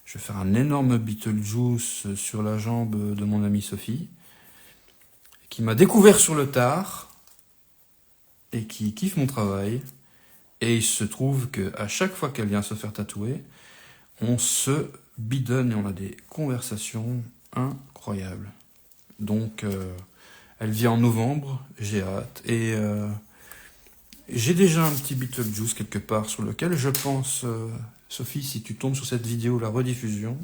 A: Je vais faire un énorme Beetlejuice sur la jambe de mon amie Sophie, qui m'a découvert sur le tard et qui kiffe mon travail. Et il se trouve qu'à chaque fois qu'elle vient se faire tatouer, on se bidonne et on a des conversations incroyables. Donc, elle vient en novembre, j'ai hâte. Et j'ai déjà un petit Beetlejuice quelque part sur lequel je pense, Sophie, si tu tombes sur cette vidéo, la rediffusion,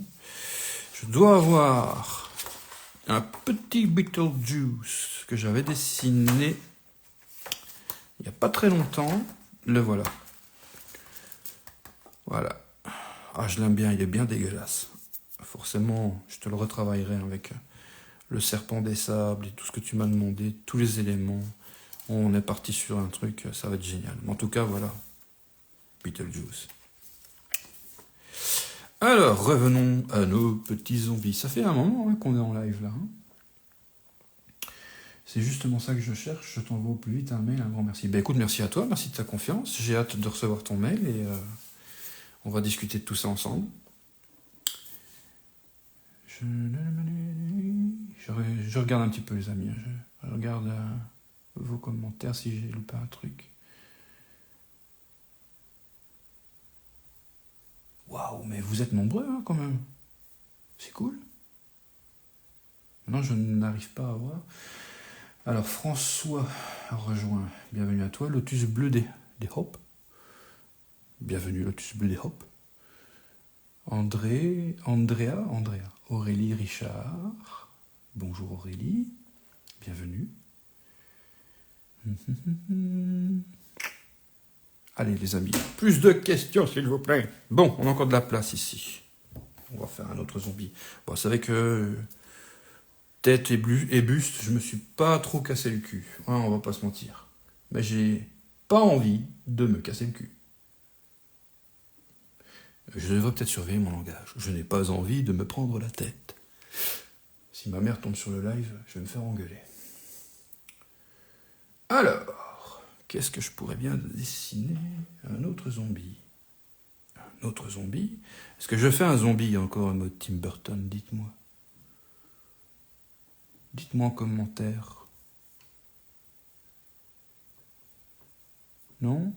A: je dois avoir un petit Beetlejuice que j'avais dessiné il n'y a pas très longtemps. Le voilà. Voilà. Ah, je l'aime bien, il est bien dégueulasse. Forcément, je te le retravaillerai avec le serpent des sables et tout ce que tu m'as demandé, tous les éléments. On est parti sur un truc, ça va être génial. Mais en tout cas, voilà. Beetlejuice. Alors, revenons à nos petits zombies. Ça fait un moment qu'on est en live là. C'est justement ça que je cherche. Je t'envoie au plus vite un mail, un grand merci. Ben écoute, merci à toi, merci de ta confiance. J'ai hâte de recevoir ton mail et on va discuter de tout ça ensemble. Je regarde un petit peu les amis. Je regarde vos commentaires si j'ai loupé un truc. Waouh, mais vous êtes nombreux quand même. C'est cool. Maintenant, je n'arrive pas à voir. Alors, François rejoint. Bienvenue à toi. Lotus bleu des Hop. Bienvenue, Lotus bleu des Hop. Andrea. Aurélie Richard. Bonjour Aurélie. Bienvenue. Allez les amis, plus de questions s'il vous plaît. Bon, on a encore de la place ici. On va faire un autre zombie. Bon, c'est vrai que tête et buste, je me suis pas trop cassé le cul. Hein, on va pas se mentir. Mais j'ai pas envie de me casser le cul. Je devrais peut-être surveiller mon langage. Je n'ai pas envie de me prendre la tête. Si ma mère tombe sur le live, je vais me faire engueuler. Alors, qu'est-ce que je pourrais bien dessiner? Un autre zombie. Un autre zombie? Est-ce que je fais un zombie encore en mode Tim Burton? Dites-moi. Dites-moi en commentaire. Non?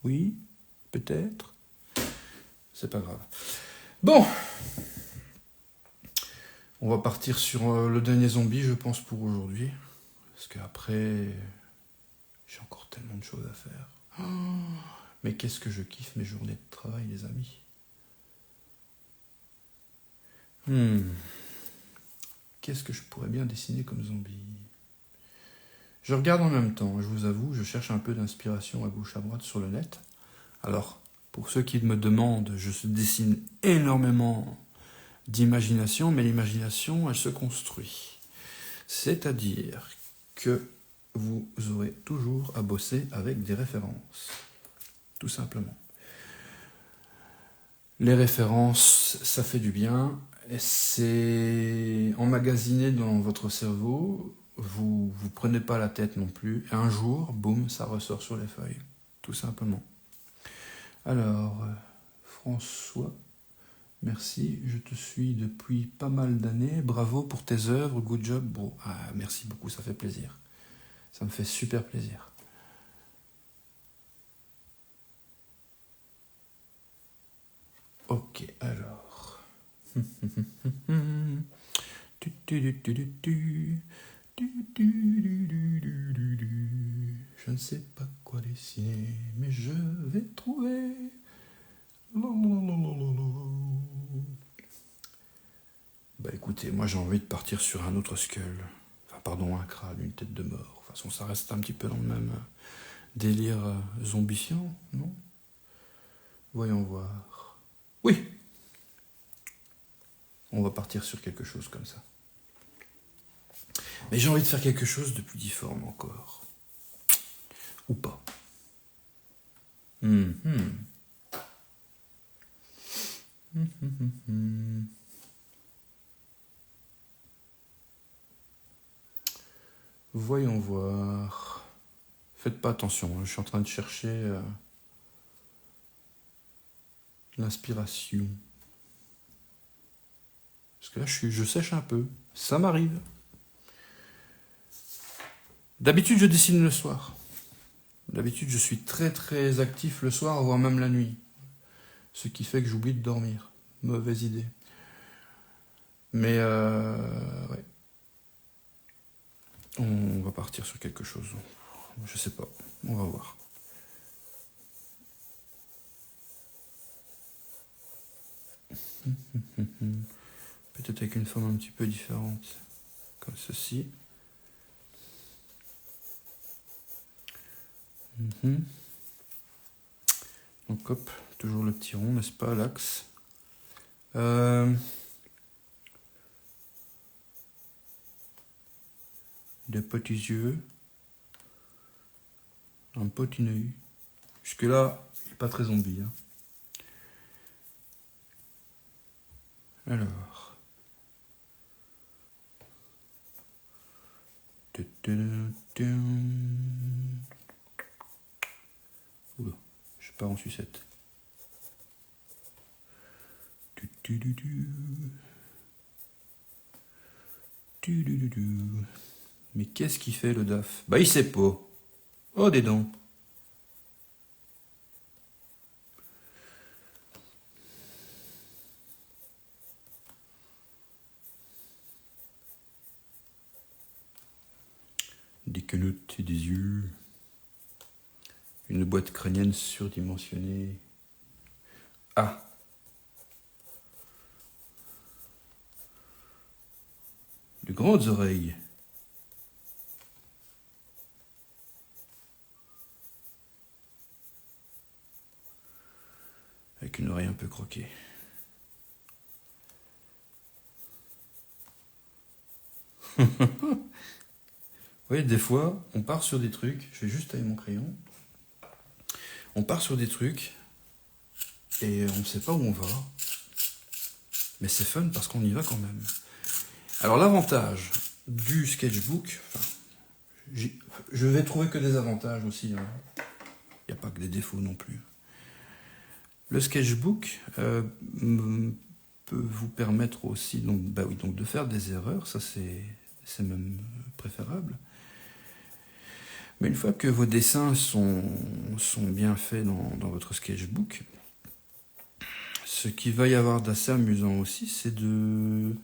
A: Oui? Peut-être? C'est pas grave. Bon! On va partir sur le dernier zombie, je pense, pour aujourd'hui. Parce qu'après, j'ai encore tellement de choses à faire. Oh, mais qu'est-ce que je kiffe mes journées de travail, les amis. Qu'est-ce que je pourrais bien dessiner comme zombie? Je regarde en même temps, je vous avoue, je cherche un peu d'inspiration à gauche à droite sur le net. Alors, pour ceux qui me demandent, je dessine énormément d'imagination, mais l'imagination, elle se construit. C'est-à-dire que vous aurez toujours à bosser avec des références. Tout simplement. Les références, ça fait du bien. C'est emmagasiné dans votre cerveau. Vous prenez pas la tête non plus. Et un jour, boum, ça ressort sur les feuilles. Tout simplement. Alors, François, merci. Je te suis depuis pas mal d'années. Bravo pour tes œuvres. Good job, bro. Ah, merci beaucoup, ça fait plaisir. Ça me fait super plaisir. Ok, alors. Je ne sais pas quoi dessiner, mais je vais trouver. Bah écoutez, moi j'ai envie de partir sur un autre skull. Enfin, pardon, un crâne, une tête de mort. De toute façon, ça reste un petit peu délire zombifiant, non? Voyons voir. Oui! On va partir sur quelque chose comme ça. Mais j'ai envie de faire quelque chose de plus difforme encore. Ou pas. Voyons voir. Faites pas attention, je suis en train de chercher l'inspiration. Parce que là, je sèche un peu. Ça m'arrive. D'habitude, je dessine le soir. D'habitude, je suis très très actif le soir, voire même la nuit. Ce qui fait que j'oublie de dormir. Mauvaise idée. Mais ouais. On va partir sur quelque chose. Je sais pas. On va voir. Peut-être avec une forme un petit peu différente. Comme ceci. Donc hop, toujours le petit rond, n'est-ce pas, l'axe. Des petits yeux. Un petit œil. Jusque là, il n'est pas très zombie. Hein. Alors. Oula, je pars en sucette. Mais qu'est-ce qu'il fait le DAF? Bah il sait pas. Oh des dents. Des quenottes et des yeux. Une boîte crânienne surdimensionnée. Ah. De grandes oreilles. Avec une oreille un peu croquée. Vous voyez, des fois, on part sur des trucs, je vais juste tailler mon crayon, on part sur des trucs, et on ne sait pas où on va, mais c'est fun parce qu'on y va quand même. Alors l'avantage du sketchbook, je vais trouver que des avantages aussi, hein. Il n'y a pas que des défauts non plus. Le sketchbook peut vous permettre aussi donc de faire des erreurs, ça c'est même préférable. Mais une fois que vos dessins sont bien faits dans votre sketchbook, ce qu'il va y avoir d'assez amusant aussi, c'est de...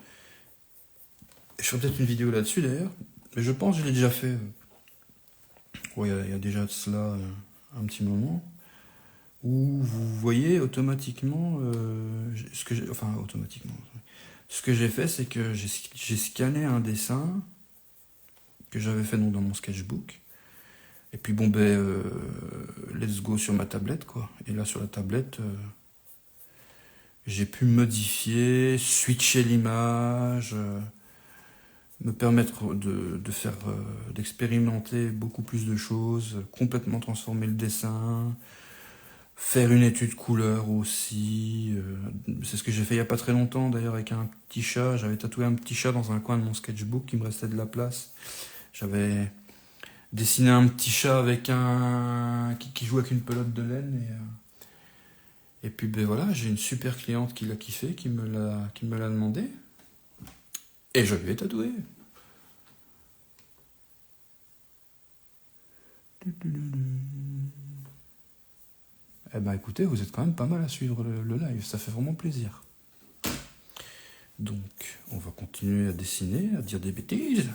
A: Je ferai peut-être une vidéo là-dessus d'ailleurs, mais je pense que je l'ai déjà fait. Ouais, il y a déjà de cela un petit moment, où vous voyez automatiquement automatiquement. Ce que j'ai fait, c'est que j'ai scanné un dessin que j'avais fait donc, dans mon sketchbook. Et puis bon let's go sur ma tablette quoi. Et là sur la tablette, j'ai pu modifier, switcher l'image, me permettre de faire, d'expérimenter beaucoup plus de choses, complètement transformer le dessin, faire une étude couleur aussi. C'est ce que j'ai fait il n'y a pas très longtemps d'ailleurs avec un petit chat. J'avais tatoué un petit chat dans un coin de mon sketchbook, il me restait de la place. J'avais dessiner un petit chat avec qui joue avec une pelote de laine et puis voilà, j'ai une super cliente qui l'a kiffé, qui me l'a demandé et je lui ai tatoué. Eh ben écoutez, vous êtes quand même pas mal à suivre le live, ça fait vraiment plaisir. Donc on va continuer à dessiner, à dire des bêtises.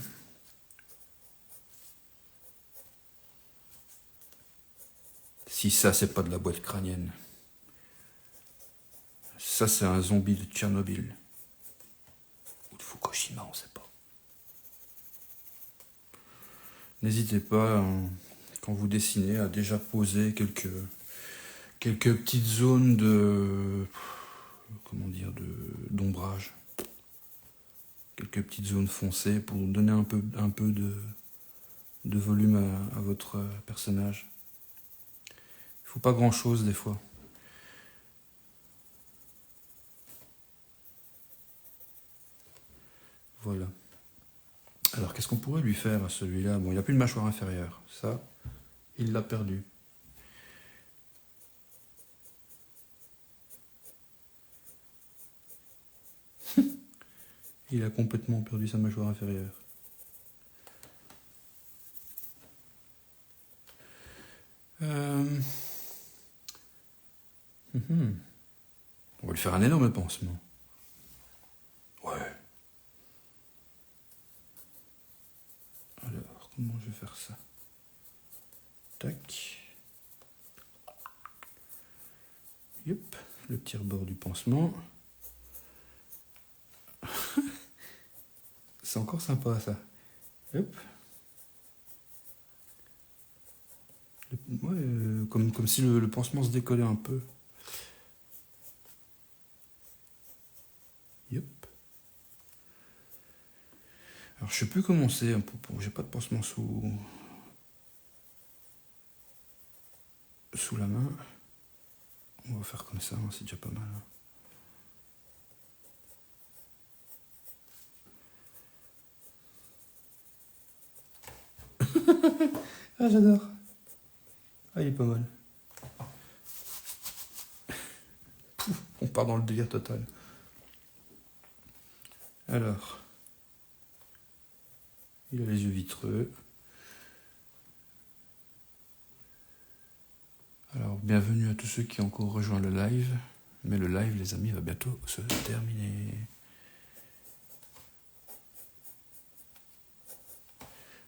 A: Si ça, c'est pas de la boîte crânienne. Ça, c'est un zombie de Tchernobyl. Ou de Fukushima, on sait pas. N'hésitez pas, hein, quand vous dessinez, à déjà poser quelques petites zones de, comment dire, d'ombrage, quelques petites zones foncées pour donner un peu de volume à votre personnage. Il faut pas grand chose des fois. Voilà. Alors qu'est-ce qu'on pourrait lui faire à celui-là? Bon, il n'y a plus de mâchoire inférieure, ça, il l'a perdu. Il a complètement perdu sa mâchoire inférieure. On va lui faire un énorme pansement. Ouais. Alors, comment je vais faire ça? Tac. Yep, le petit rebord du pansement. C'est encore sympa ça. Hop. Ouais, comme si le pansement se décollait un peu. Yep. Alors je sais plus comment c'est, j'ai pas de pansement sous la main. On va faire comme ça, hein, c'est déjà pas mal. Ah j'adore. Ah il est pas mal. Pouf, on part dans le délire total. Alors, il a les yeux vitreux. Alors, bienvenue à tous ceux qui ont encore rejoint le live. Mais le live, les amis, va bientôt se terminer.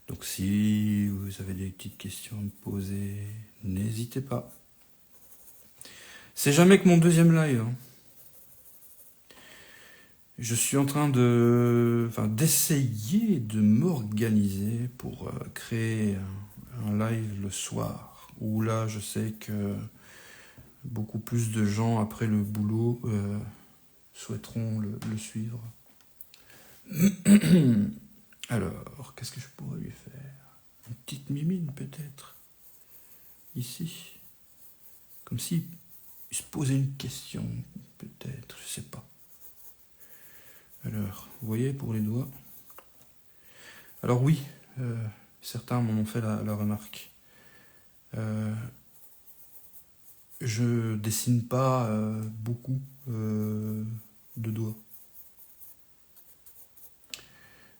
A: Donc, si vous avez des petites questions à me poser, n'hésitez pas. C'est jamais que mon deuxième live. Hein. Je suis en train d'essayer de m'organiser pour créer un live le soir. Où là, je sais que beaucoup plus de gens après le boulot souhaiteront le suivre. Alors, qu'est-ce que je pourrais lui faire? Une petite mimine peut-être. Ici. Comme si il se posait une question, peut-être, je sais pas. Alors, vous voyez pour les doigts. Alors oui, certains m'en ont fait la remarque. Je dessine pas beaucoup de doigts.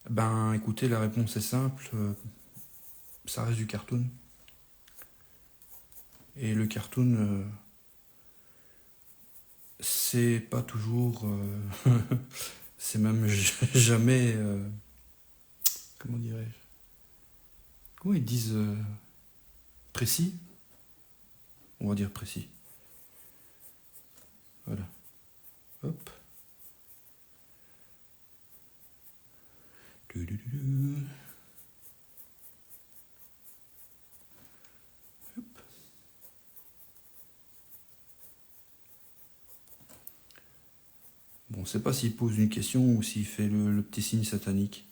A: Ben écoutez, la réponse est simple, ça reste du cartoon. Et le cartoon, c'est pas toujours... c'est même jamais... comment dirais-je? Comment ils disent précis? On va dire précis. Voilà. Hop. Hop. Bon, on ne sait pas s'il pose une question ou s'il fait le petit signe satanique.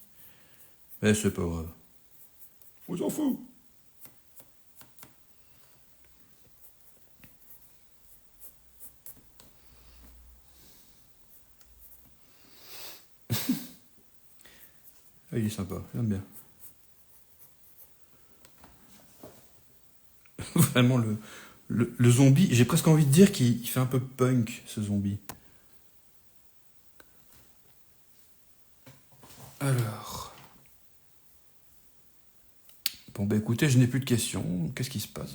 A: Mais c'est pas grave. On s'en fout. Ah, il est sympa, j'aime bien. Vraiment, le zombie, j'ai presque envie de dire qu'il fait un peu punk, ce zombie. Alors. Bon, bah écoutez, je n'ai plus de questions. Qu'est-ce qui se passe?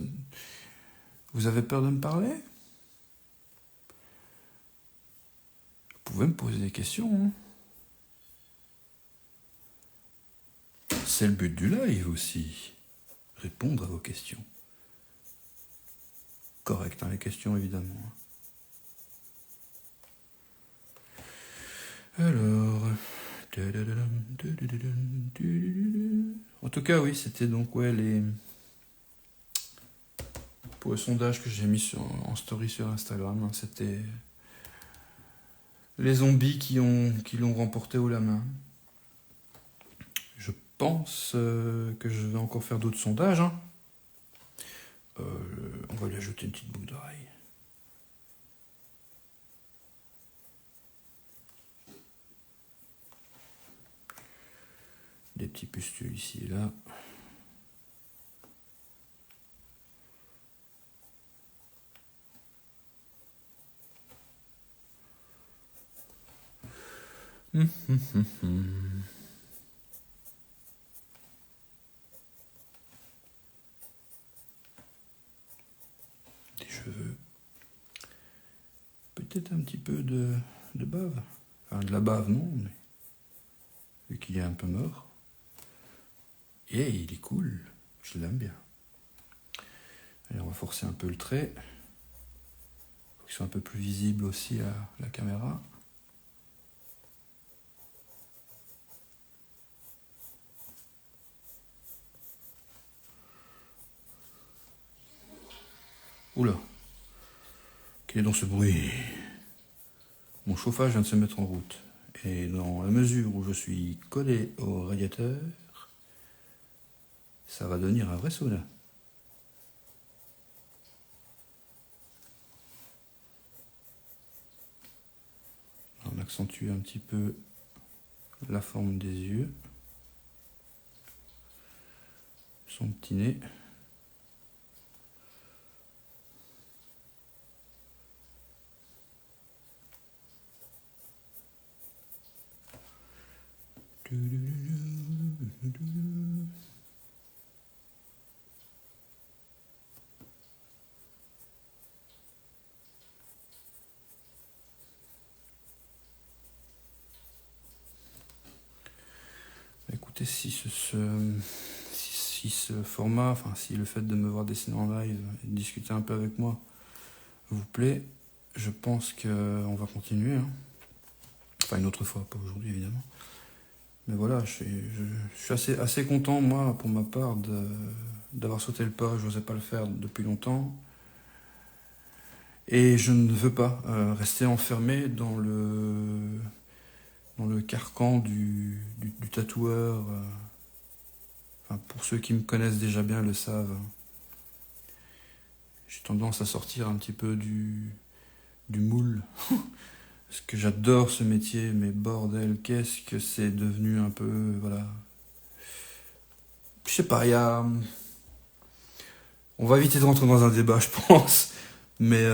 A: Vous avez peur de me parler? Vous pouvez me poser des questions. Hein. C'est le but du live aussi. Répondre à vos questions. Correct, hein, les questions évidemment. Alors. En tout cas, oui, c'était donc ouais, pour le sondage que j'ai mis en story sur Instagram, hein, c'était les zombies qui l'ont remporté haut la main. Je pense que je vais encore faire d'autres sondages. Hein. On va lui ajouter une petite boucle d'oreille. Des petits pustules ici et là. Des cheveux. Peut-être un petit peu de bave. Enfin, de la bave, non, mais vu qu'il est un peu mort. Et il est cool. Je l'aime bien. Allez, on va forcer un peu le trait. Pour qu'il soit un peu plus visible aussi à la caméra. Oula. Quel est donc ce bruit? Mon chauffage vient de se mettre en route. Et dans la mesure où je suis collé au radiateur, ça va devenir un vrai sauna. On accentue un petit peu la forme des yeux. Son petit nez. Écoutez, si ce format, enfin si le fait de me voir dessiner en live et de discuter un peu avec moi vous plaît, je pense qu'on va continuer. Hein. Enfin une autre fois, pas aujourd'hui évidemment. Mais voilà, je suis assez content, moi, pour ma part, d'avoir sauté le pas. Je n'osais pas le faire depuis longtemps. Et je ne veux pas rester enfermé dans le carcan du tatoueur. Enfin, pour ceux qui me connaissent déjà bien le savent. J'ai tendance à sortir un petit peu du moule. Parce que j'adore ce métier, mais bordel, qu'est-ce que c'est devenu un peu, voilà. Je sais pas, on va éviter de rentrer dans un débat, je pense. Mais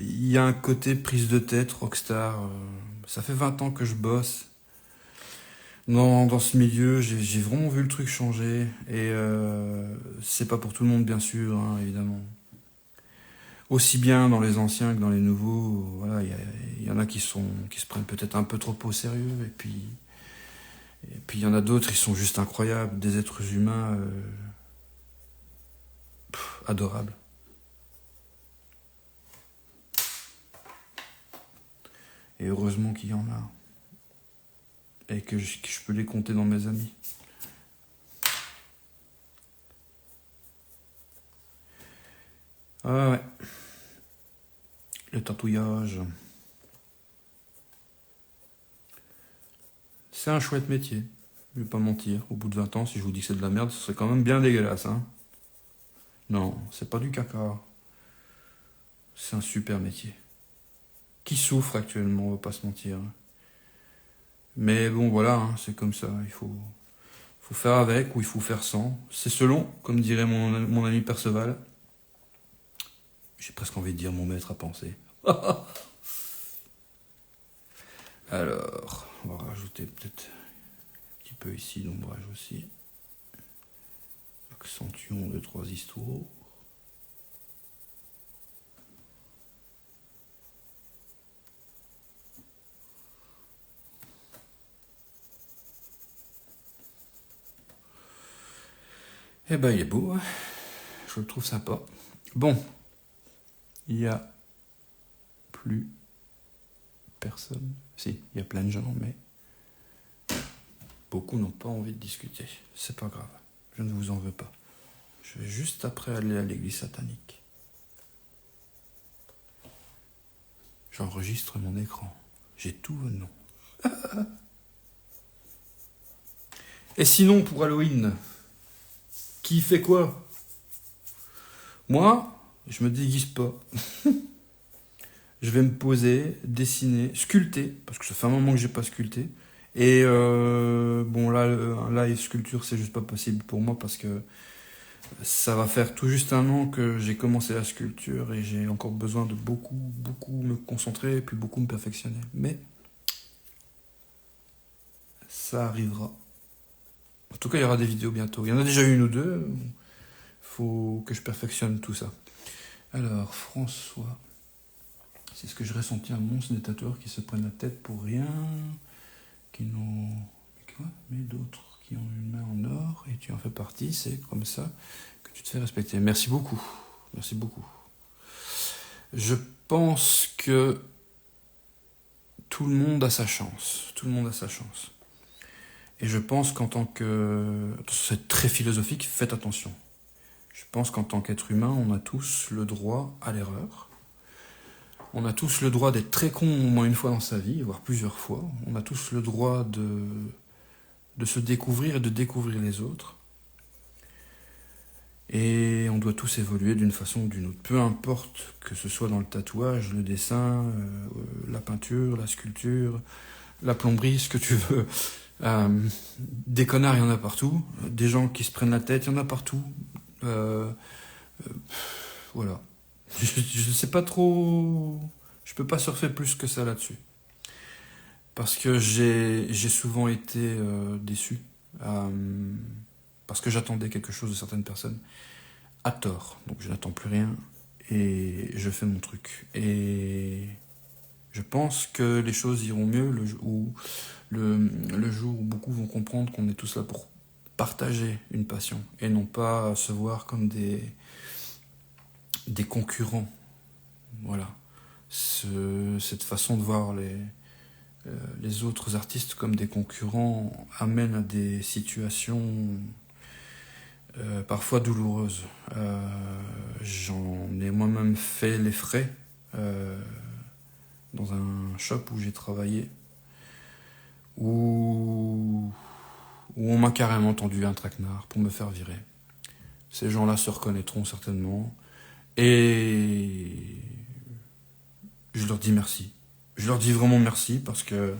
A: il y a un côté prise de tête, rockstar. Ça fait 20 ans que je bosse. Dans ce milieu, j'ai vraiment vu le truc changer. Et c'est pas pour tout le monde, bien sûr, hein, évidemment. Aussi bien dans les anciens que dans les nouveaux, voilà, il y en a qui se prennent peut-être un peu trop au sérieux, et puis il y en a d'autres, ils sont juste incroyables, des êtres humains adorables. Et heureusement qu'il y en a, et que je peux les compter dans mes amis. Ah ouais. Le tatouage. C'est un chouette métier. Je vais pas mentir. Au bout de 20 ans, si je vous dis que c'est de la merde, ce serait quand même bien dégueulasse, hein. Non, c'est pas du caca. C'est un super métier. Qui souffre actuellement, on va pas se mentir. Mais bon, voilà, hein, c'est comme ça. Il faut faire avec ou il faut faire sans. C'est selon, comme dirait mon ami Perceval. J'ai presque envie de dire mon maître à penser. Alors, on va rajouter peut-être un petit peu ici d'ombrage aussi. Accentuons 2-3 histoires. Eh ben, il est beau, hein. Je le trouve sympa. Bon, il y a plus personne. Si, il y a plein de gens, mais beaucoup n'ont pas envie de discuter. C'est pas grave, je ne vous en veux pas. Je vais juste après aller à l'église satanique. J'enregistre mon écran. J'ai tout non. Et sinon, pour Halloween, qui fait quoi? Moi, je me déguise pas. Je vais me poser, dessiner, sculpter, parce que ça fait un moment que j'ai pas sculpté. Et bon là, un live sculpture, c'est juste pas possible pour moi parce que ça va faire tout juste un an que j'ai commencé la sculpture et j'ai encore besoin de beaucoup me concentrer et puis beaucoup me perfectionner. Mais ça arrivera. En tout cas, il y aura des vidéos bientôt. Il y en a déjà une ou deux. Faut que je perfectionne tout ça. Alors, François. C'est ce que je ressentis, un monstre des tatoueurs qui se prennent la tête pour rien, qui n'ont... Mais quoi? Mais d'autres qui ont une main en or, et tu en fais partie, c'est comme ça que tu te fais respecter. Merci beaucoup. Merci beaucoup. Je pense que tout le monde a sa chance. Tout le monde a sa chance. Et je pense qu'en tant que... C'est très philosophique, faites attention. Je pense qu'en tant qu'être humain, on a tous le droit à l'erreur. On a tous le droit d'être très con au moins une fois dans sa vie, voire plusieurs fois. On a tous le droit de se découvrir et de découvrir les autres. Et on doit tous évoluer d'une façon ou d'une autre. Peu importe que ce soit dans le tatouage, le dessin, la peinture, la sculpture, la plomberie, ce que tu veux. Des connards, il y en a partout. Des gens qui se prennent la tête, il y en a partout. Voilà. Je ne sais pas trop... Je peux pas surfer plus que ça là-dessus. Parce que j'ai souvent été déçu. Parce que j'attendais quelque chose de certaines personnes. À tort. Donc je n'attends plus rien. Et je fais mon truc. Et je pense que les choses iront mieux le jour où beaucoup vont comprendre qu'on est tous là pour partager une passion. Et non pas se voir comme des concurrents. Voilà. Cette façon de voir les autres artistes comme des concurrents amène à des situations parfois douloureuses. J'en ai moi-même fait les frais dans un shop où j'ai travaillé, où on m'a carrément tendu un traquenard pour me faire virer. Ces gens-là se reconnaîtront certainement. Et je leur dis merci. Je leur dis vraiment merci parce que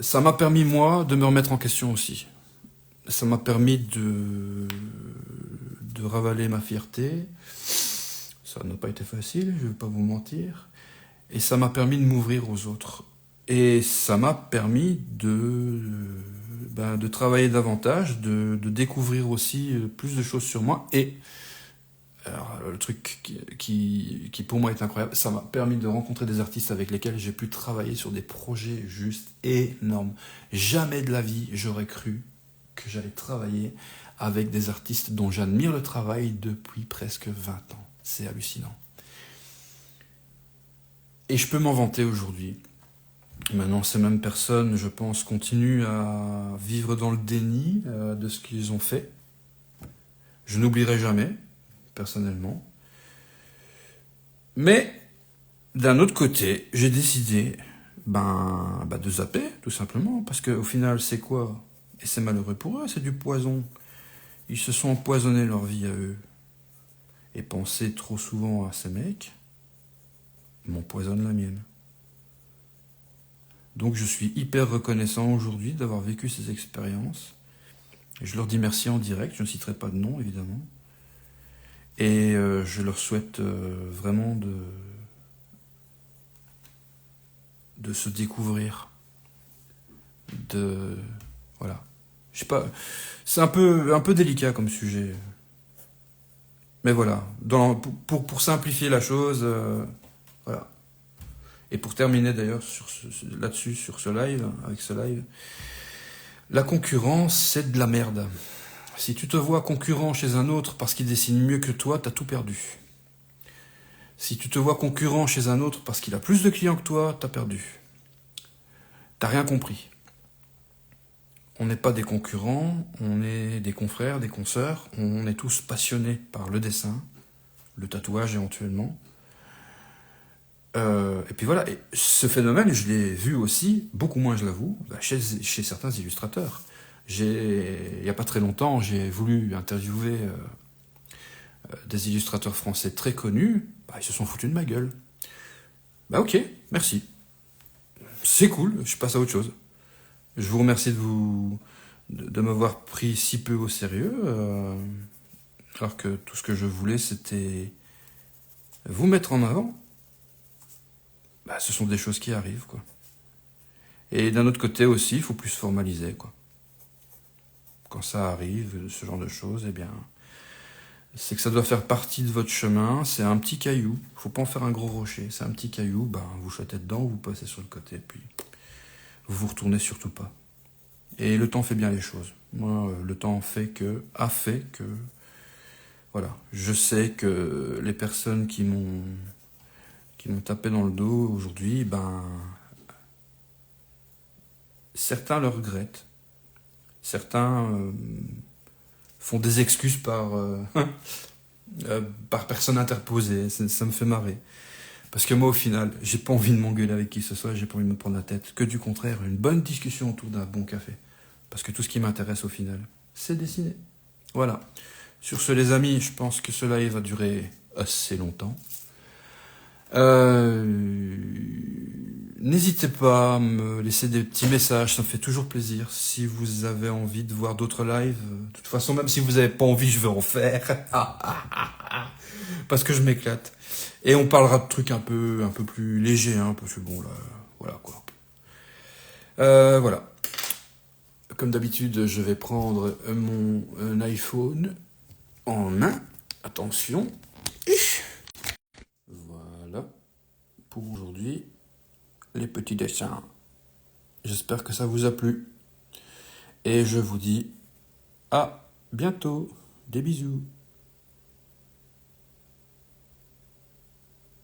A: ça m'a permis, moi, de me remettre en question aussi. Ça m'a permis de ravaler ma fierté. Ça n'a pas été facile, je ne vais pas vous mentir. Et ça m'a permis de m'ouvrir aux autres. Et ça m'a permis de travailler davantage, de découvrir aussi plus de choses sur moi. Et alors, le truc qui pour moi est incroyable, ça m'a permis de rencontrer des artistes avec lesquels j'ai pu travailler sur des projets juste énormes. Jamais de la vie j'aurais cru que j'allais travailler avec des artistes dont j'admire le travail depuis presque 20 ans. C'est hallucinant. Et je peux m'en vanter aujourd'hui. Maintenant, ces mêmes personnes, je pense, continuent à vivre dans le déni de ce qu'ils ont fait. Je n'oublierai jamais, personnellement. Mais, d'un autre côté, j'ai décidé de zapper, tout simplement. Parce qu'au final, c'est quoi? Et c'est malheureux pour eux, c'est du poison. Ils se sont empoisonnés leur vie à eux. Et penser trop souvent à ces mecs m'empoisonne la mienne. Donc je suis hyper reconnaissant aujourd'hui d'avoir vécu ces expériences. Et je leur dis merci en direct, je ne citerai pas de nom évidemment. Et je leur souhaite vraiment de se découvrir. Voilà. Je sais pas, c'est un peu délicat comme sujet. Mais voilà, pour simplifier la chose, voilà. Et pour terminer d'ailleurs là-dessus, sur ce live, avec ce live, la concurrence, c'est de la merde. Si tu te vois concurrent chez un autre parce qu'il dessine mieux que toi, t'as tout perdu. Si tu te vois concurrent chez un autre parce qu'il a plus de clients que toi, t'as perdu. T'as rien compris. On n'est pas des concurrents, on est des confrères, des consoeurs, on est tous passionnés par le dessin, le tatouage éventuellement. Et puis voilà, et ce phénomène, je l'ai vu aussi, beaucoup moins je l'avoue, chez certains illustrateurs. Il n'y a pas très longtemps, j'ai voulu interviewer des illustrateurs français très connus, bah, ils se sont foutus de ma gueule. Bah ok, merci. C'est cool, je passe à autre chose. Je vous remercie de m'avoir pris si peu au sérieux, alors que tout ce que je voulais, c'était vous mettre en avant. Bah, ce sont des choses qui arrivent, quoi. Et d'un autre côté aussi, il faut plus se formaliser, quoi. Quand ça arrive, ce genre de choses, eh bien, c'est que ça doit faire partie de votre chemin. C'est un petit caillou. Faut pas en faire un gros rocher. C'est un petit caillou. Ben, vous chotez dedans, vous passez sur le côté, puis vous vous retournez surtout pas. Et le temps fait bien les choses. Moi, le temps a fait que, voilà. Je sais que les personnes qui m'ont tapé dans le dos aujourd'hui, ben, certains le regrettent. Certains font des excuses par personne interposée. Ça me fait marrer. Parce que moi, au final, j'ai pas envie de m'engueuler avec qui que ce soit, j'ai pas envie de me prendre la tête. Que du contraire, une bonne discussion autour d'un bon café. Parce que tout ce qui m'intéresse au final, c'est dessiner. Voilà. Sur ce, les amis, je pense que ce live va durer assez longtemps. N'hésitez pas à me laisser des petits messages, ça me fait toujours plaisir. Si vous avez envie de voir d'autres lives, de toute façon, même si vous n'avez pas envie, je vais en faire. Parce que je m'éclate. Et on parlera de trucs un peu plus légers, hein, parce que bon, là, voilà quoi. Voilà. Comme d'habitude, je vais prendre mon iPhone en main. Attention. Voilà. Pour aujourd'hui, les petits dessins. J'espère que ça vous a plu. Et je vous dis à bientôt. Des bisous.